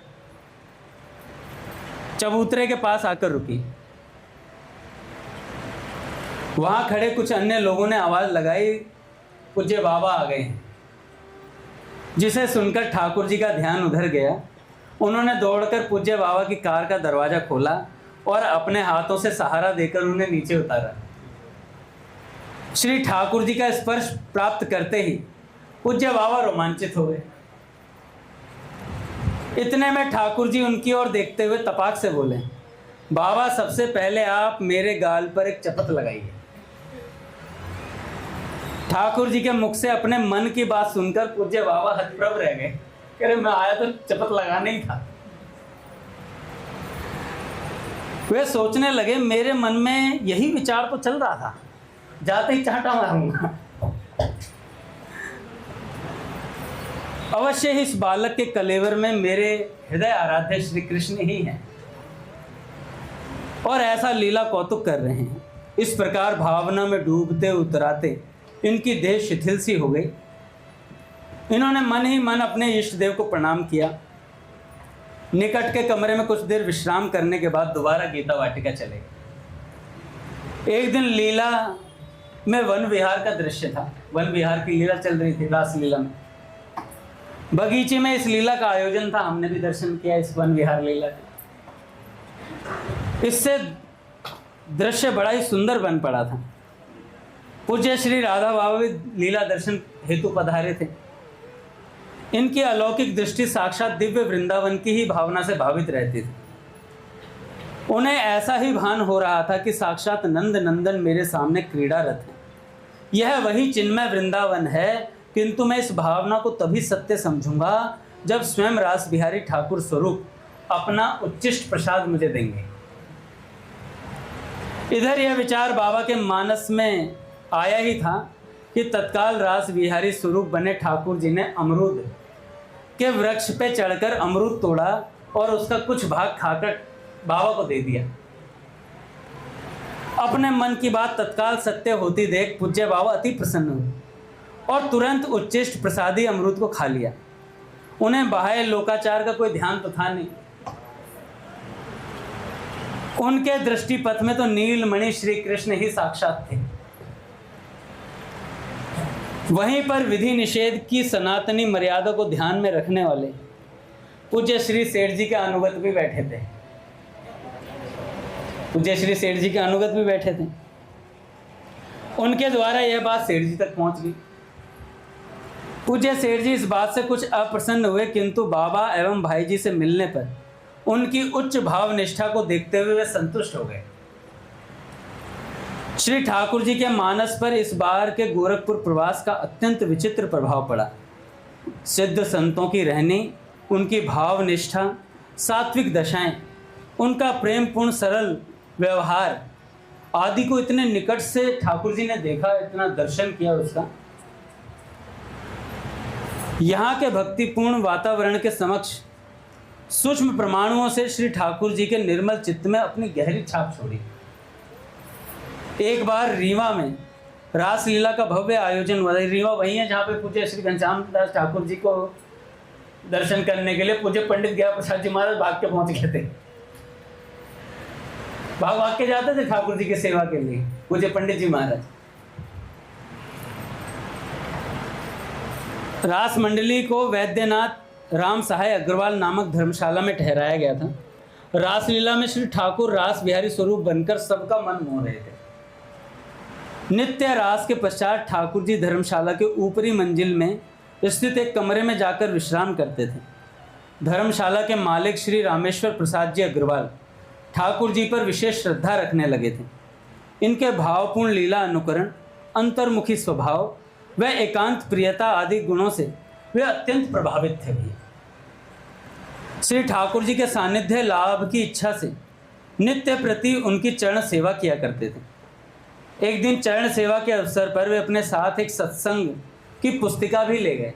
चबूतरे के पास आकर रुकी। वहां खड़े कुछ अन्य लोगों ने आवाज लगाई, पूज्य बाबा आ गए हैं। जिसे सुनकर ठाकुर जी का ध्यान उधर गया। उन्होंने दौड़कर पूज्य बाबा की कार का दरवाजा खोला और अपने हाथों से सहारा देकर उन्हें नीचे उतारा। श्री ठाकुर जी का स्पर्श प्राप्त करते ही पूज्य बाबा रोमांचित हो गए। इतने में ठाकुर जी उनकी ओर देखते हुए तपाक से बोले, बाबा सबसे पहले आप मेरे गाल पर एक चपत लगाइए। ठाकुर जी के मुख से अपने मन की बात सुनकर पूज्य बाबा हतप्रभ रह गए। कह रहे मैं आया तो चपत लगाने ही था। वे सोचने लगे मेरे मन में यही विचार तो चल रहा था, जाते ही चांटा मारूंगा। अवश्य ही इस बालक के कलेवर में मेरे हृदय आराध्य श्री कृष्ण ही हैं और ऐसा लीला कौतुक कर रहे हैं। इस प्रकार भावना में डूबते उतराते इनकी देह शिथिल सी हो गई। इन्होंने मन ही मन अपने इष्ट देव को प्रणाम किया। निकट के कमरे में कुछ देर विश्राम करने के बाद दोबारा गीता वाटिका चले गए। एक दिन लीला में वन विहार का दृश्य था। वन विहार की लीला चल रही थी। रास लीला में बगीचे में इस लीला का आयोजन था। हमने भी दर्शन किया इस वन विहार लीला का। इससे दृश्य बड़ा ही सुंदर बन पड़ा था। पूज्य श्री राधा बाबा भी लीला दर्शन हेतु पधारे थे। इनकी अलौकिक दृष्टि साक्षात दिव्य वृंदावन की ही भावना से भावित रहती थी। उन्हें ऐसा ही भान हो रहा था कि साक्षात नंद नंदन मेरे सामने क्रीड़ारत है। यह वही चिन्मय वृंदावन है, किंतु मैं इस भावना को तभी सत्य समझूंगा जब स्वयं रास बिहारी ठाकुर स्वरूप अपना उच्चिष्ट प्रसाद मुझे देंगे। इधर यह विचार बाबा के मानस में आया ही था कि तत्काल रास बिहारी स्वरूप बने ठाकुर जी ने अमरूद के वृक्ष पे चढ़कर अमरूद तोड़ा और उसका कुछ भाग खाकर बाबा को दे दिया। अपने मन की बात तत्काल सत्य होती देख पूज्य बाबा अति प्रसन्न हुए और तुरंत उच्चिष्ट प्रसादी अमरूद को खा लिया। उन्हें बाह्य लोकाचार का कोई ध्यान तो था नहीं। उनके दृष्टिपथ में तो नीलमणि श्री कृष्ण ही साक्षात थे। वहीं पर विधि निषेध की सनातनी मर्यादा को ध्यान में रखने वाले पूज्य श्री सेठ जी के अनुगत भी बैठे थे। पूज्य श्री सेठ जी के अनुगत भी बैठे थे। उनके द्वारा यह बात सेठ जी तक पहुंच गई। पूज्य सेठ जी इस बात से कुछ अप्रसन्न हुए, किंतु बाबा एवं भाई जी से मिलने पर उनकी उच्च भाव निष्ठा को देखते हुए वे संतुष्ट हो गए। श्री ठाकुर जी के मानस पर इस बार के गोरखपुर प्रवास का अत्यंत विचित्र प्रभाव पड़ा। सिद्ध संतों की रहनी, उनकी भाव निष्ठा, सात्विक दशाएं, उनका प्रेमपूर्ण सरल व्यवहार आदि को इतने निकट से ठाकुर जी ने देखा, इतना दर्शन किया उसका। यहाँ के भक्तिपूर्ण वातावरण के समक्ष सूक्ष्म परमाणुओं से श्री ठाकुर जी के निर्मल चित्त में अपनी गहरी छाप छोड़ी। एक बार रीवा में रासलीला का भव्य आयोजन हुआ। रीवा वही है जहाँ पे पूज्य श्री घनश्याम दास ठाकुर जी को दर्शन करने के लिए पूज्य पंडित गया प्रसाद जी महाराज भाग के पहुंच गए थे। भाग के जाते थे ठाकुर जी की सेवा के लिए पूज्य पंडित जी महाराज। रास मंडली को वैद्यनाथ राम सहाय अग्रवाल नामक धर्मशाला में ठहराया गया था। रासलीला में श्री ठाकुर रास बिहारी स्वरूप बनकर सबका मन मोह रहे थे। नित्य रास के पश्चात ठाकुर जी धर्मशाला के ऊपरी मंजिल में स्थित एक कमरे में जाकर विश्राम करते थे। धर्मशाला के मालिक श्री रामेश्वर प्रसाद जी अग्रवाल ठाकुर जी पर विशेष श्रद्धा रखने लगे थे। इनके भावपूर्ण लीला अनुकरण, अंतर्मुखी स्वभाव व एकांत प्रियता आदि गुणों से वे अत्यंत प्रभावित थे। श्री ठाकुर जी के सानिध्य लाभ की इच्छा से नित्य प्रति उनकी चरण सेवा किया करते थे। एक दिन चरण सेवा के अवसर पर वे अपने साथ एक सत्संग की पुस्तिका भी ले गए।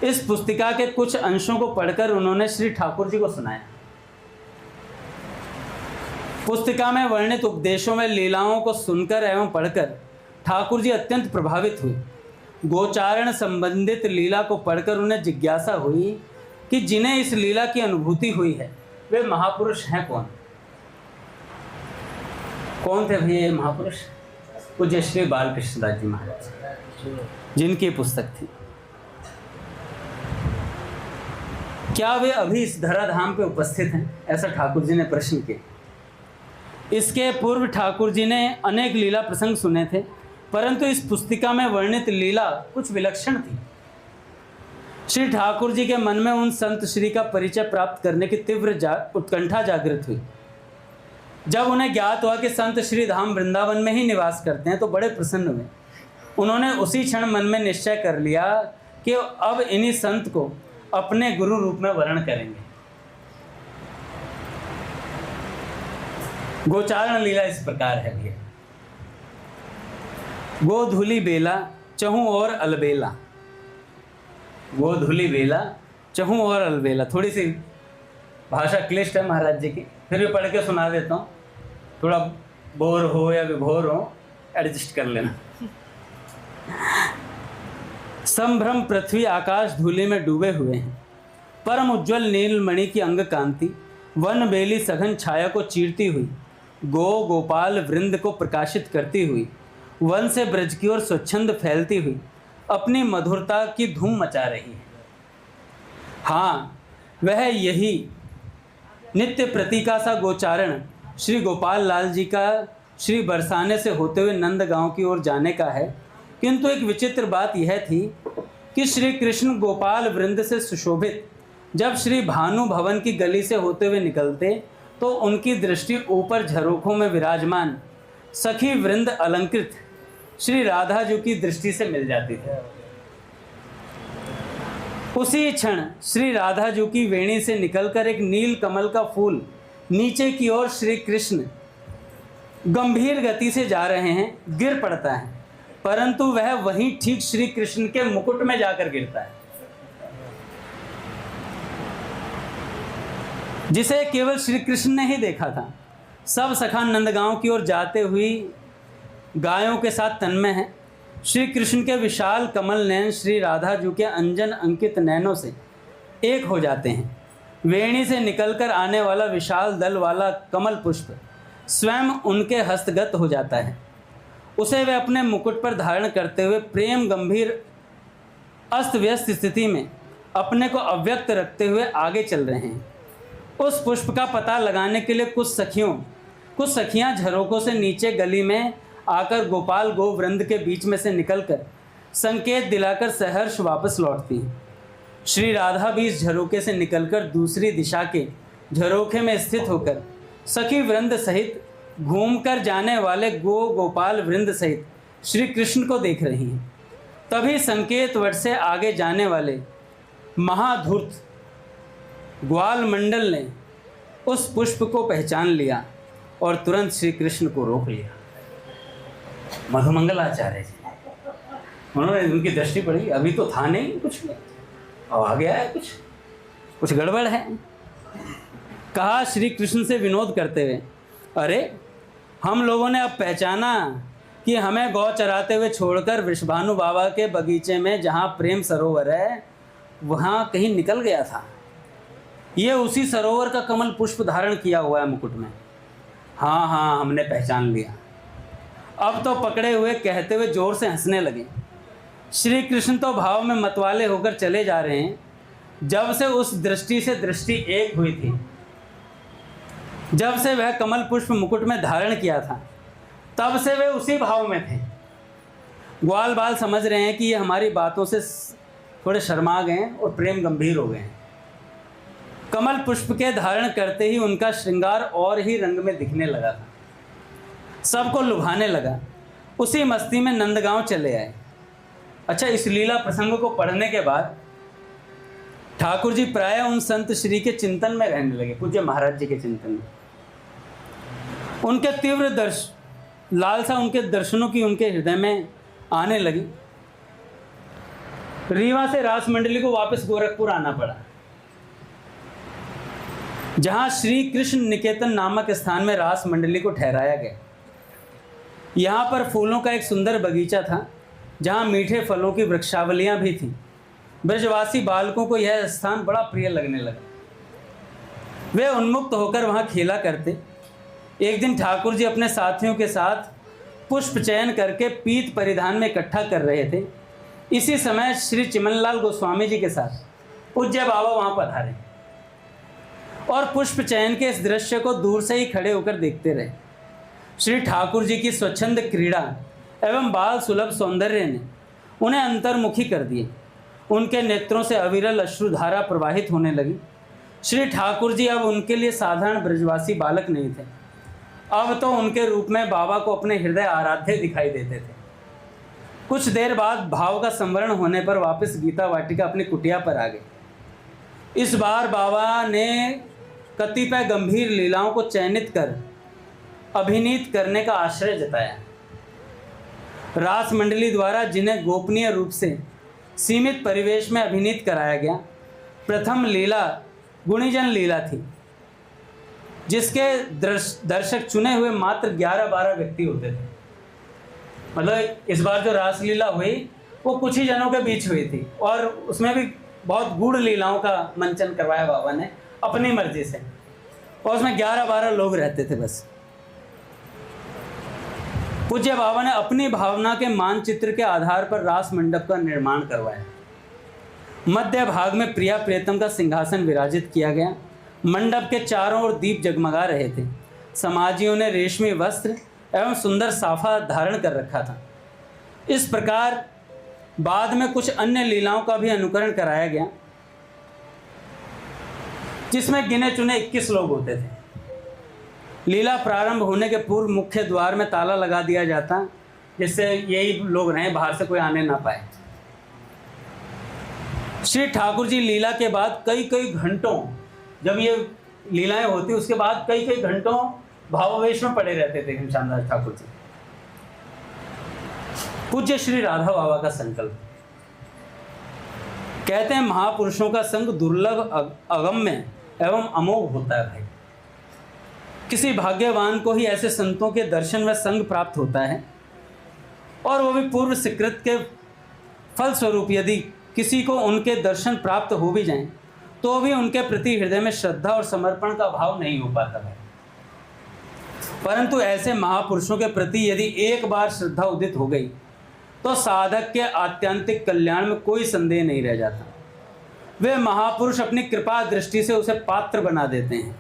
इस पुस्तिका के कुछ अंशों को पढ़कर उन्होंने श्री ठाकुर जी को सुनाया। पुस्तिका में वर्णित उपदेशों में लीलाओं को सुनकर एवं पढ़कर ठाकुर जी अत्यंत प्रभावित हुए। गोचारण संबंधित लीला को पढ़कर उन्हें जिज्ञासा हुई कि जिन्हें इस लीला की अनुभूति हुई है वे महापुरुष हैं कौन। कौन थे भैया ये महापुरुष? पूज्य श्री बालकृष्ण दास जी महाराज, जिनकी पुस्तक थी। क्या वे अभी इस धराधाम पे उपस्थित हैं? ऐसा ठाकुर जी ने प्रश्न किया। इसके पूर्व ठाकुर जी ने अनेक लीला प्रसंग सुने थे, परंतु इस पुस्तिका में वर्णित लीला कुछ विलक्षण थी। श्री ठाकुर जी के मन में उन संत श्री का परिचय प्राप्त करने की तीव्र उत्कंठा जागृत हुई। जब उन्हें ज्ञात हुआ कि संत श्री धाम वृंदावन में ही निवास करते हैं तो बड़े प्रसन्न हुए। उन्होंने उसी क्षण मन में निश्चय कर लिया कि अब इन्हीं संत को अपने गुरु रूप में वर्ण करेंगे। गोचारण लीला इस प्रकार है भैया। गोधूली बेला चहूं और अलबेला, गोधूली बेला चहूं और अलबेला। थोड़ी सी भाषा क्लिष्ट है महाराज जी की, फिर भी पढ़ के सुना देता हूँ। थोड़ा बोर हो या विभोर हो, एडजस्ट कर लेना। संभ्रम पृथ्वी आकाश धूलि में डूबे हुए हैं। परम उज्ज्वल नीलमणि की अंग कांति वन बेली सघन छाया को चीरती हुई, गोपाल वृंद को प्रकाशित करती हुई, वन से ब्रज की ओर स्वच्छंद फैलती हुई अपनी मधुरता की धूम मचा रही है। हाँ, वह यही नित्य प्रतीका सा गोचारण श्री गोपाल लाल जी का श्री बरसाने से होते हुए नंद गांव की ओर जाने का है। किंतु एक विचित्र बात यह थी कि श्री कृष्ण गोपाल वृंद से सुशोभित जब श्री भानु भवन की गली से होते हुए निकलते तो उनकी दृष्टि ऊपर झरोखों में विराजमान सखी वृंद अलंकृत श्री राधा जी की दृष्टि से मिल जाती थी। उसी क्षण श्री राधा जी की वेणी से निकलकर एक नील कमल का फूल नीचे की ओर श्री कृष्ण गंभीर गति से जा रहे हैं, गिर पड़ता है, परंतु वह वहीं ठीक श्री कृष्ण के मुकुट में जाकर गिरता है, जिसे केवल श्री कृष्ण ने ही देखा था। सब सखा नंदगांव की ओर जाते हुई गायों के साथ तन्मय हैं। श्री कृष्ण के विशाल कमल नयन श्री राधा जी के अंजन अंकित नयनों से एक हो जाते हैं। वेणी से निकलकर आने वाला विशाल दल वाला कमल पुष्प स्वयं उनके हस्तगत हो जाता है। उसे वे अपने मुकुट पर धारण करते हुए प्रेम गंभीर अस्त व्यस्त स्थिति में अपने को अव्यक्त रखते हुए आगे चल रहे हैं। उस पुष्प का पता लगाने के लिए कुछ सखियां झरोकों से नीचे गली में आकर गोपाल गोवृंद के बीच में से निकलकर संकेत दिलाकर सहर्ष वापस लौटती हैं। श्री राधा भी इस झरोके से निकलकर दूसरी दिशा के झरोखे में स्थित होकर सखी वृंद सहित घूमकर जाने वाले गोपाल वृंद सहित श्री कृष्ण को देख रही हैं। तभी संकेत वट से आगे जाने वाले महाधूर्त ग्वाल मंडल ने उस पुष्प को पहचान लिया और तुरंत श्री कृष्ण को रोक लिया। मधुमंगल आचार्य जी, उन्होंने उनकी दृष्टि पड़ी, अभी तो था नहीं कुछ, और आ गया है, कुछ गड़बड़ है। कहा श्री कृष्ण से विनोद करते हुए, अरे हम लोगों ने अब पहचाना कि हमें गौ चराते हुए छोड़कर वृषभानु बाबा के बगीचे में जहाँ प्रेम सरोवर है वहाँ कहीं निकल गया था। ये उसी सरोवर का कमल पुष्प धारण किया हुआ है मुकुट में। हाँ, हमने पहचान लिया। अब तो पकड़े हुए कहते हुए जोर से हंसने लगे। श्री कृष्ण तो भाव में मतवाले होकर चले जा रहे हैं। जब से उस दृष्टि से दृष्टि एक हुई थी, जब से वह कमल पुष्प मुकुट में धारण किया था, तब से वे उसी भाव में थे। ग्वाल बाल समझ रहे हैं कि ये हमारी बातों से थोड़े शर्मा गए हैं और प्रेम गंभीर हो गए हैं। कमल पुष्प के धारण करते ही उनका श्रृंगार और ही रंग में दिखने लगा था, सबको लुभाने लगा। उसी मस्ती में नंदगांव चले आए। अच्छा, इस लीला प्रसंग को पढ़ने के बाद ठाकुर जी प्राय उन संत श्री के चिंतन में रहने लगे, पूज्य महाराज जी के चिंतन में। उनके तीव्र लालसा उनके दर्शनों की उनके हृदय में आने लगी। रीवा से रास मंडली को वापस गोरखपुर आना पड़ा, जहां श्री कृष्ण निकेतन नामक स्थान में रास मंडली को ठहराया गया। यहाँ पर फूलों का एक सुंदर बगीचा था, जहाँ मीठे फलों की वृक्षावलियाँ भी थीं। ब्रजवासी बालकों को यह स्थान बड़ा प्रिय लगने लगा। वे उन्मुक्त होकर वहाँ खेला करते। एक दिन ठाकुर जी अपने साथियों के साथ पुष्प चयन करके पीत परिधान में इकट्ठा कर रहे थे। इसी समय श्री चिमनलाल गोस्वामी जी के साथ पूज्य बाबा वहाँ पधारे और पुष्प चयन के इस दृश्य को दूर से ही खड़े होकर देखते रहे। श्री ठाकुर जी की स्वच्छंद क्रीड़ा एवं बाल सुलभ सौंदर्य ने उन्हें अंतर्मुखी कर दिए। उनके नेत्रों से अविरल अश्रुधारा प्रवाहित होने लगी। श्री ठाकुर जी अब उनके लिए साधारण ब्रजवासी बालक नहीं थे, अब तो उनके रूप में बाबा को अपने हृदय आराध्य दिखाई देते थे। कुछ देर बाद भाव का संवरण होने पर वापस गीता वाटिका अपनी कुटिया पर आ गए। इस बार बाबा ने कतिपय गंभीर लीलाओं को चयनित कर अभिनीत करने का आश्रय जताया। रास मंडली द्वारा जिन्हें गोपनीय रूप से सीमित परिवेश में अभिनीत कराया गया, प्रथम लीला गुणीजन लीला थी, जिसके दर्शक चुने हुए मात्र 11-12 व्यक्ति होते थे। मतलब इस बार जो रासलीला हुई वो कुछ ही जनों के बीच हुई थी, और उसमें भी बहुत गूढ़ लीलाओं का मंचन करवाया बाबा ने अपनी मर्जी से, और उसमें 11-12 लोग रहते थे बस। पूज्य बाबा ने अपनी भावना के मानचित्र के आधार पर रास मंडप का निर्माण करवाया। मध्य भाग में प्रिया प्रियतम का सिंहासन विराजित किया गया। मंडप के चारों ओर दीप जगमगा रहे थे। समाजियों ने रेशमी वस्त्र एवं सुंदर साफा धारण कर रखा था। इस प्रकार बाद में कुछ अन्य लीलाओं का भी अनुकरण कराया गया, जिसमें गिने चुने 21 लोग होते थे। लीला प्रारंभ होने के पूर्व मुख्य द्वार में ताला लगा दिया जाता, जिससे यही लोग रहें, बाहर से कोई आने ना पाए। श्री ठाकुर जी लीला के बाद कई घंटों, जब ये लीलाएं होती उसके बाद कई घंटों भावावेश में पड़े रहते थे घनश्यामदास ठाकुर जी। पूज्य श्री राधा बाबा का संकल्प। कहते हैं महापुरुषों का संग दुर्लभ, अगम्य एवं अमोघ होता है भाई। किसी भाग्यवान को ही ऐसे संतों के दर्शन व संग प्राप्त होता है, और वो भी पूर्व स्वीकृत के फलस्वरूप। यदि किसी को उनके दर्शन प्राप्त हो भी जाएं, तो भी उनके प्रति हृदय में श्रद्धा और समर्पण का भाव नहीं हो पाता है। परंतु ऐसे महापुरुषों के प्रति यदि एक बार श्रद्धा उदित हो गई, तो साधक के आत्यंतिक कल्याण में कोई संदेह नहीं रह जाता। वे महापुरुष अपनी कृपा दृष्टि से उसे पात्र बना देते हैं।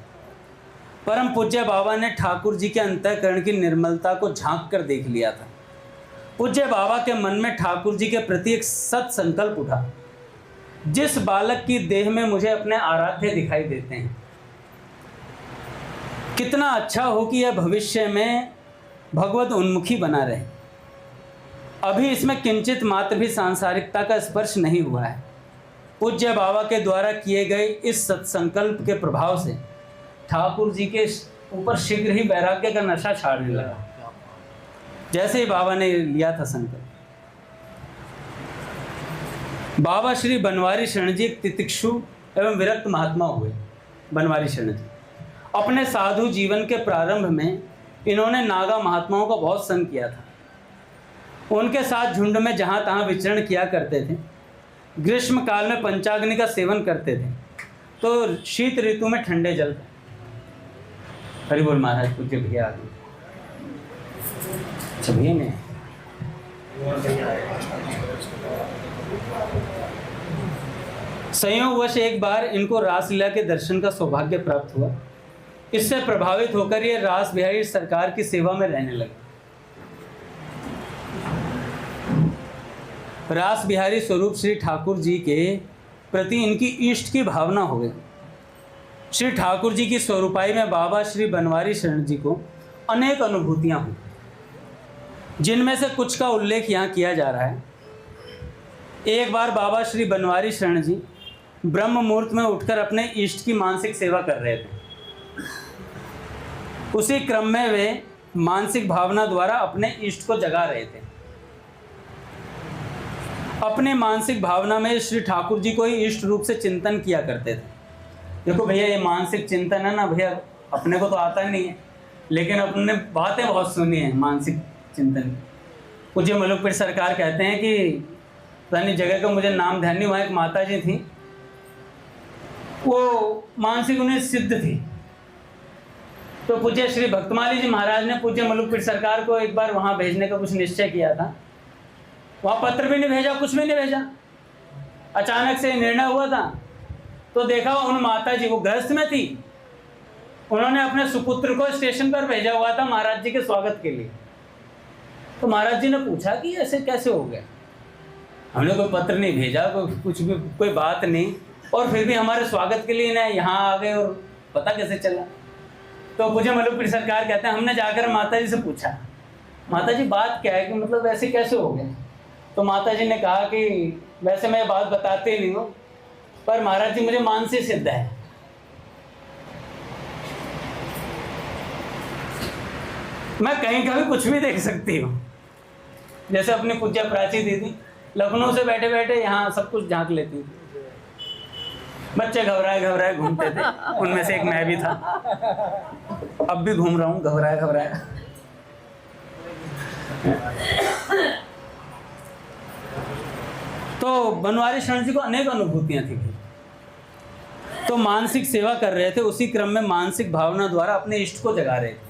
परम पूज्य बाबा ने ठाकुर जी के अंतःकरण की निर्मलता को झांक कर देख लिया था। पूज्य बाबा के मन में ठाकुर जी के प्रति एक सत संकल्प उठा, जिस बालक की देह में मुझे अपने आराध्य दिखाई देते हैं, कितना अच्छा हो कि यह भविष्य में भगवत उन्मुखी बना रहे। अभी इसमें किंचित मात्र भी सांसारिकता का स्पर्श नहीं हुआ है। पूज्य बाबा के द्वारा किए गए इस सत्संकल्प के प्रभाव से ठाकुर जी के ऊपर शीघ्र ही वैराग्य का नशा छाड़ने लगा, जैसे ही बाबा ने लिया था संकल्प। बाबा श्री बनवारी शरण जी एक तितिक्षु एवं विरक्त महात्मा हुए। बनवारी शरण जी अपने साधु जीवन के प्रारंभ में इन्होंने नागा महात्माओं का बहुत संग किया था। उनके साथ झुंड में जहाँ तहाँ विचरण किया करते थे। ग्रीष्म काल में पंचाग्नि का सेवन करते थे, तो शीत ऋतु में ठंडे जल। हरि बोल महाराज। पूज्य भैया आ गए। भैया ने संयोगवश एक बार इनको रासलीला के दर्शन का सौभाग्य प्राप्त हुआ। इससे प्रभावित होकर ये रास बिहारी सरकार की सेवा में रहने लगे। रास बिहारी स्वरूप श्री ठाकुर जी के प्रति इनकी इष्ट की भावना हो गई। श्री ठाकुर जी की स्वरूपाई में बाबा श्री बनवारी शरण जी को अनेक अनुभूतियां हुई, जिनमें से कुछ का उल्लेख यहाँ किया जा रहा है। एक बार बाबा श्री बनवारी शरण जी ब्रह्म मुहूर्त में उठकर अपने इष्ट की मानसिक सेवा कर रहे थे। उसी क्रम में वे मानसिक भावना द्वारा अपने इष्ट को जगा रहे थे। अपने मानसिक भावना में श्री ठाकुर जी को ही इष्ट रूप से चिंतन किया करते थे। देखो भैया, ये मानसिक चिंतन है ना भैया, अपने को तो आता नहीं है, लेकिन अपने बातें बहुत सुनी है मानसिक चिंतन। पूज्य मलुकपीर सरकार कहते हैं कि पुरानी जगह का मुझे नाम ध्यान नहीं, वहाँ एक माता जी थी, वो मानसिक उन्हें सिद्ध थी। तो पूज्य श्री भक्तमाली जी महाराज ने पूज्य मलुकपीर सरकार को एक बार वहाँ भेजने का कुछ निश्चय किया था। वहाँ पत्र भी नहीं भेजा, कुछ भी नहीं भेजा, अचानक से निर्णय हुआ था। तो देखा उन माता जी, वो गृहस्थ में थी, उन्होंने अपने सुपुत्र को स्टेशन पर भेजा हुआ था महाराज जी के स्वागत के लिए। तो महाराज जी ने पूछा कि ऐसे कैसे हो गया, हमने कोई पत्र नहीं भेजा, कुछ भी कोई बात नहीं, और फिर भी हमारे स्वागत के लिए ना यहाँ आ गए, और पता कैसे चला। तो पूज्य मलुकपीर सरकार कहते हैं हमने जाकर माता जी से पूछा, माता जी बात क्या है, कि मतलब ऐसे कैसे हो गया। तो माता जी ने कहा कि वैसे मैं बात बताते नहीं हूँ, पर महाराज जी मुझे मानसिक सिद्ध है। मैं कहीं का भी कुछ भी देख सकती हूँ। जैसे अपनी पूज्य प्राची दीदी लखनऊ से बैठे बैठे यहाँ सब कुछ झांक लेती थी। बच्चे घबराए घबराए घूमते थे, उनमें से एक मैं भी था, अब भी घूम रहा हूँ घबराए घबराए। तो बनवारी शरण जी को अनेक अनुभूतियां थी। तो मानसिक सेवा कर रहे थे, उसी क्रम में मानसिक भावना द्वारा अपने इष्ट को जगा रहे थे।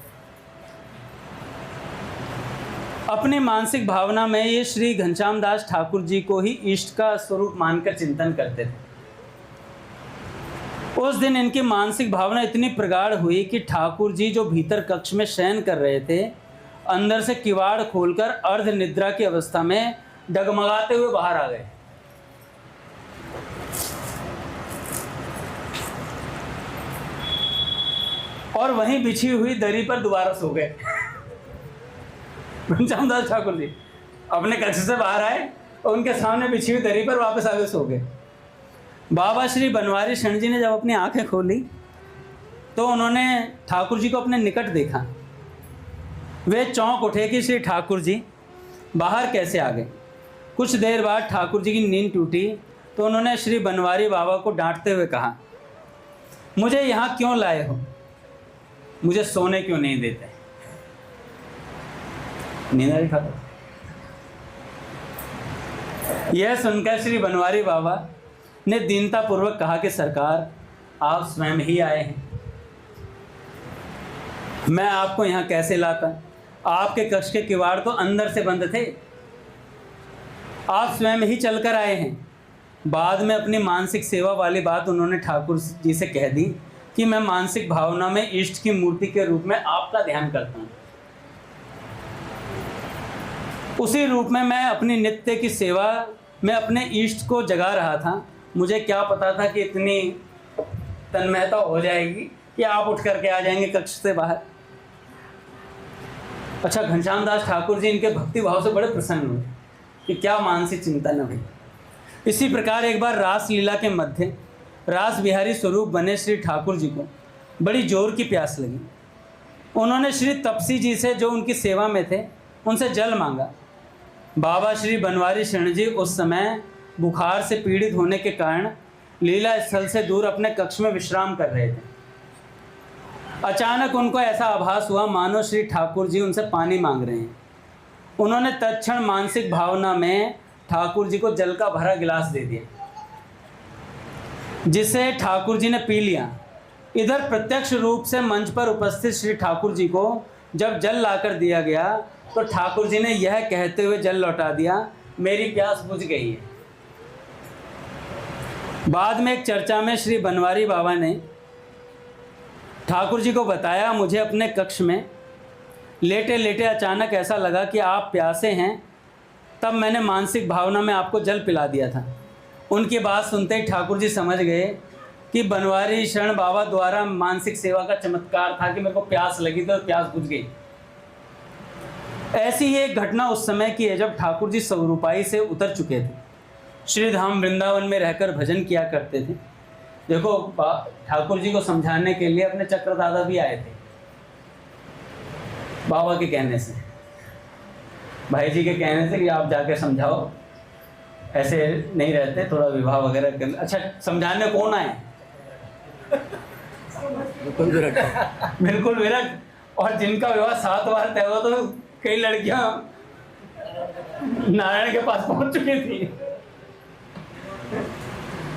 अपनी मानसिक भावना में ये श्री घनश्याम दास ठाकुर जी को ही इष्ट का स्वरूप मानकर चिंतन करते थे। उस दिन इनकी मानसिक भावना इतनी प्रगाढ़ हुई कि ठाकुर जी जो भीतर कक्ष में शयन कर रहे थे, अंदर से किवाड़ खोलकर अर्ध निद्रा की अवस्था में डगमगाते हुए बाहर आ गए। और वहीं बिछी हुई दरी पर दोबारा सो गए। घनश्याम दास ठाकुर जी अपने कक्ष से बाहर आए और उनके सामने बिछी हुई दरी पर वापस आगे सो गए। बाबा श्री बनवारी शरण जी ने जब अपनी आंखें खोली तो उन्होंने ठाकुर जी को अपने निकट देखा। वे चौंक उठे कि श्री ठाकुर जी बाहर कैसे आ गए। कुछ देर बाद ठाकुर जी की नींद टूटी तो उन्होंने श्री बनवारी बाबा को डांटते हुए कहा, मुझे यहाँ क्यों लाए हो, मुझे सोने क्यों नहीं देते। नींद आ रही ठाकुर। यह सुनकर श्री बनवारी बाबा ने दीनतापूर्वक कहा कि सरकार आप स्वयं ही आए हैं, मैं आपको यहाँ कैसे लाता। आपके कक्ष के किवाड़ तो अंदर से बंद थे, आप स्वयं ही चलकर आए हैं। बाद में अपनी मानसिक सेवा वाली बात उन्होंने ठाकुर जी से कह दी कि मैं मानसिक भावना में इष्ट की मूर्ति के रूप में आपका ध्यान करता हूँ। उसी रूप में मैं अपनी नित्य की सेवा में अपने इष्ट को जगा रहा था। मुझे क्या पता था कि इतनी तन्मयता हो जाएगी कि आप उठ करके आ जाएंगे कक्ष से बाहर। अच्छा, घनश्याम दास ठाकुर जी इनके भक्ति भाव से बड़े प्रसन्न हुए कि क्या मानसिक चिंतन है। इसी प्रकार एक बार रास लीला के मध्य रास बिहारी स्वरूप बने श्री ठाकुर जी को बड़ी जोर की प्यास लगी। उन्होंने श्री तपसी जी से जो उनकी सेवा में थे उनसे जल मांगा। बाबा श्री बनवारी शरण जी उस समय बुखार से पीड़ित होने के कारण लीला स्थल से दूर अपने कक्ष में विश्राम कर रहे थे। अचानक उनको ऐसा आभास हुआ मानो श्री ठाकुर जी उनसे पानी मांग रहे हैं। उन्होंने तत्क्षण मानसिक भावना में ठाकुर जी को जल का भरा गिलास दे दिया, जिसे ठाकुर जी ने पी लिया। इधर प्रत्यक्ष रूप से मंच पर उपस्थित श्री ठाकुर जी को जब जल लाकर दिया गया तो ठाकुर जी ने यह कहते हुए जल लौटा दिया, मेरी प्यास बुझ गई है। बाद में एक चर्चा में श्री बनवारी बाबा ने ठाकुर जी को बताया, मुझे अपने कक्ष में लेटे लेटे अचानक ऐसा लगा कि आप प्यासे हैं, तब मैंने मानसिक भावना में आपको जल पिला दिया था। उनकी बात सुनते ही ठाकुर जी समझ गए कि बनवारी शरण बाबा द्वारा मानसिक सेवा का चमत्कार था कि मेरे को प्यास लगी तो प्यास बुझ गई। ऐसी ही एक घटना उस समय की है जब ठाकुर जी स्वरूपाई से उतर चुके थे, श्री धाम वृंदावन में रहकर भजन किया करते थे। देखो, ठाकुर जी को समझाने के लिए अपने चक्रदादा भी आए थे, बाबा के कहने से, भाई जी के कहने से कि आप जाके समझाओ, ऐसे नहीं रहते, थोड़ा विवाह वगैरह कर। अच्छा, समझाने कौन आए? बिल्कुल विरक्त। और जिनका विवाह 7 बार तय हुआ, तो कई लड़कियां नारायण के पास पहुंच चुकी थी।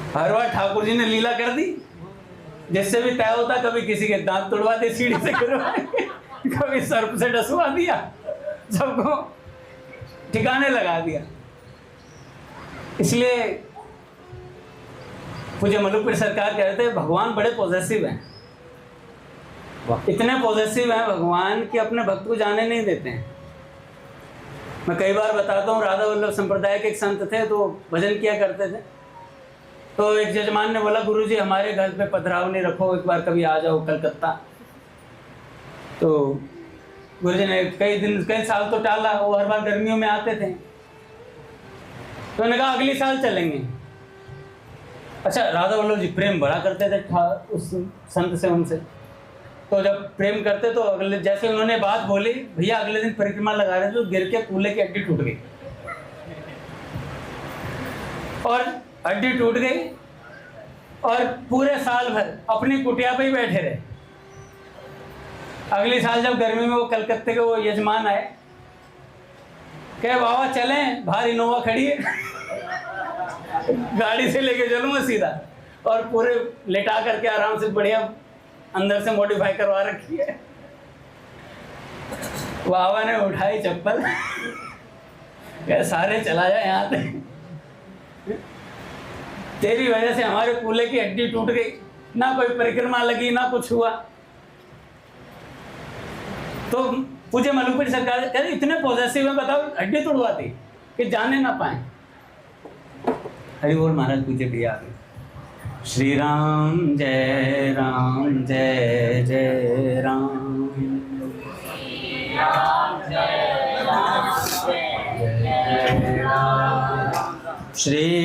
हर बार ठाकुर जी ने लीला कर दी, जिससे भी तय होता, कभी किसी के दांत तोड़वा दे सीढ़ी से गिरवाए, कभी सर्प से डसवा दिया, सबको ठिकाने लगा दिया। इसलिए पूज्य मलुकपुर सरकार कह रहे थे, भगवान बड़े पॉजिटिव हैं, इतने पॉजिटिव हैं भगवान कि अपने भक्त को जाने नहीं देते हैं। मैं कई बार बताता हूँ, राधा वल्लभ संप्रदाय के एक संत थे, तो भजन किया करते थे। तो एक जजमान ने बोला, गुरुजी हमारे घर पे पधरावनी रखो, एक बार कभी आ जाओ कलकत्ता। तो गुरुजी ने कई साल तो टाला, वो हर बार गर्मियों में आते थे। तो उन्होंने कहा अगली साल चलेंगे। अच्छा, राधा वल्लभ जी प्रेम बड़ा करते थे उस संत से, उनसे। तो जब प्रेम करते तो अगले, जैसे उन्होंने बात बोली, भैया अगले दिन परिक्रमा लगा रहे थे, तो गिर के कूल्हे की हड्डी टूट गई, और हड्डी टूट गई, और पूरे साल भर अपनी कुटिया पे ही बैठे रहे। अगली साल जब गर्मी में वो कलकत्ते के वो यजमान आए, कहे बाबा चलें, बाहर इनोवा खड़ी है, गाड़ी से लेके चलूंगा सीधा, और पूरे लेटा करके आराम से बढ़िया अंदर से मॉडिफाई करवा रखी है। बाबा ने उठाई चप्पल, कहे सारे चला जाए यहाँ से, तेरी वजह से हमारे कूल्हे की हड्डी टूट गई, ना कोई परिक्रमा लगी, ना कुछ हुआ। तो पूज्य मलुकपुर सरकार कहते इतने पॉजिटिव है, बताओ हड्डी तोड़वाती कि जाने ना पाए। हरि बोल महाराज, पूज्य भैया आ गए। श्री राम जय राम, जय जय राम, श्री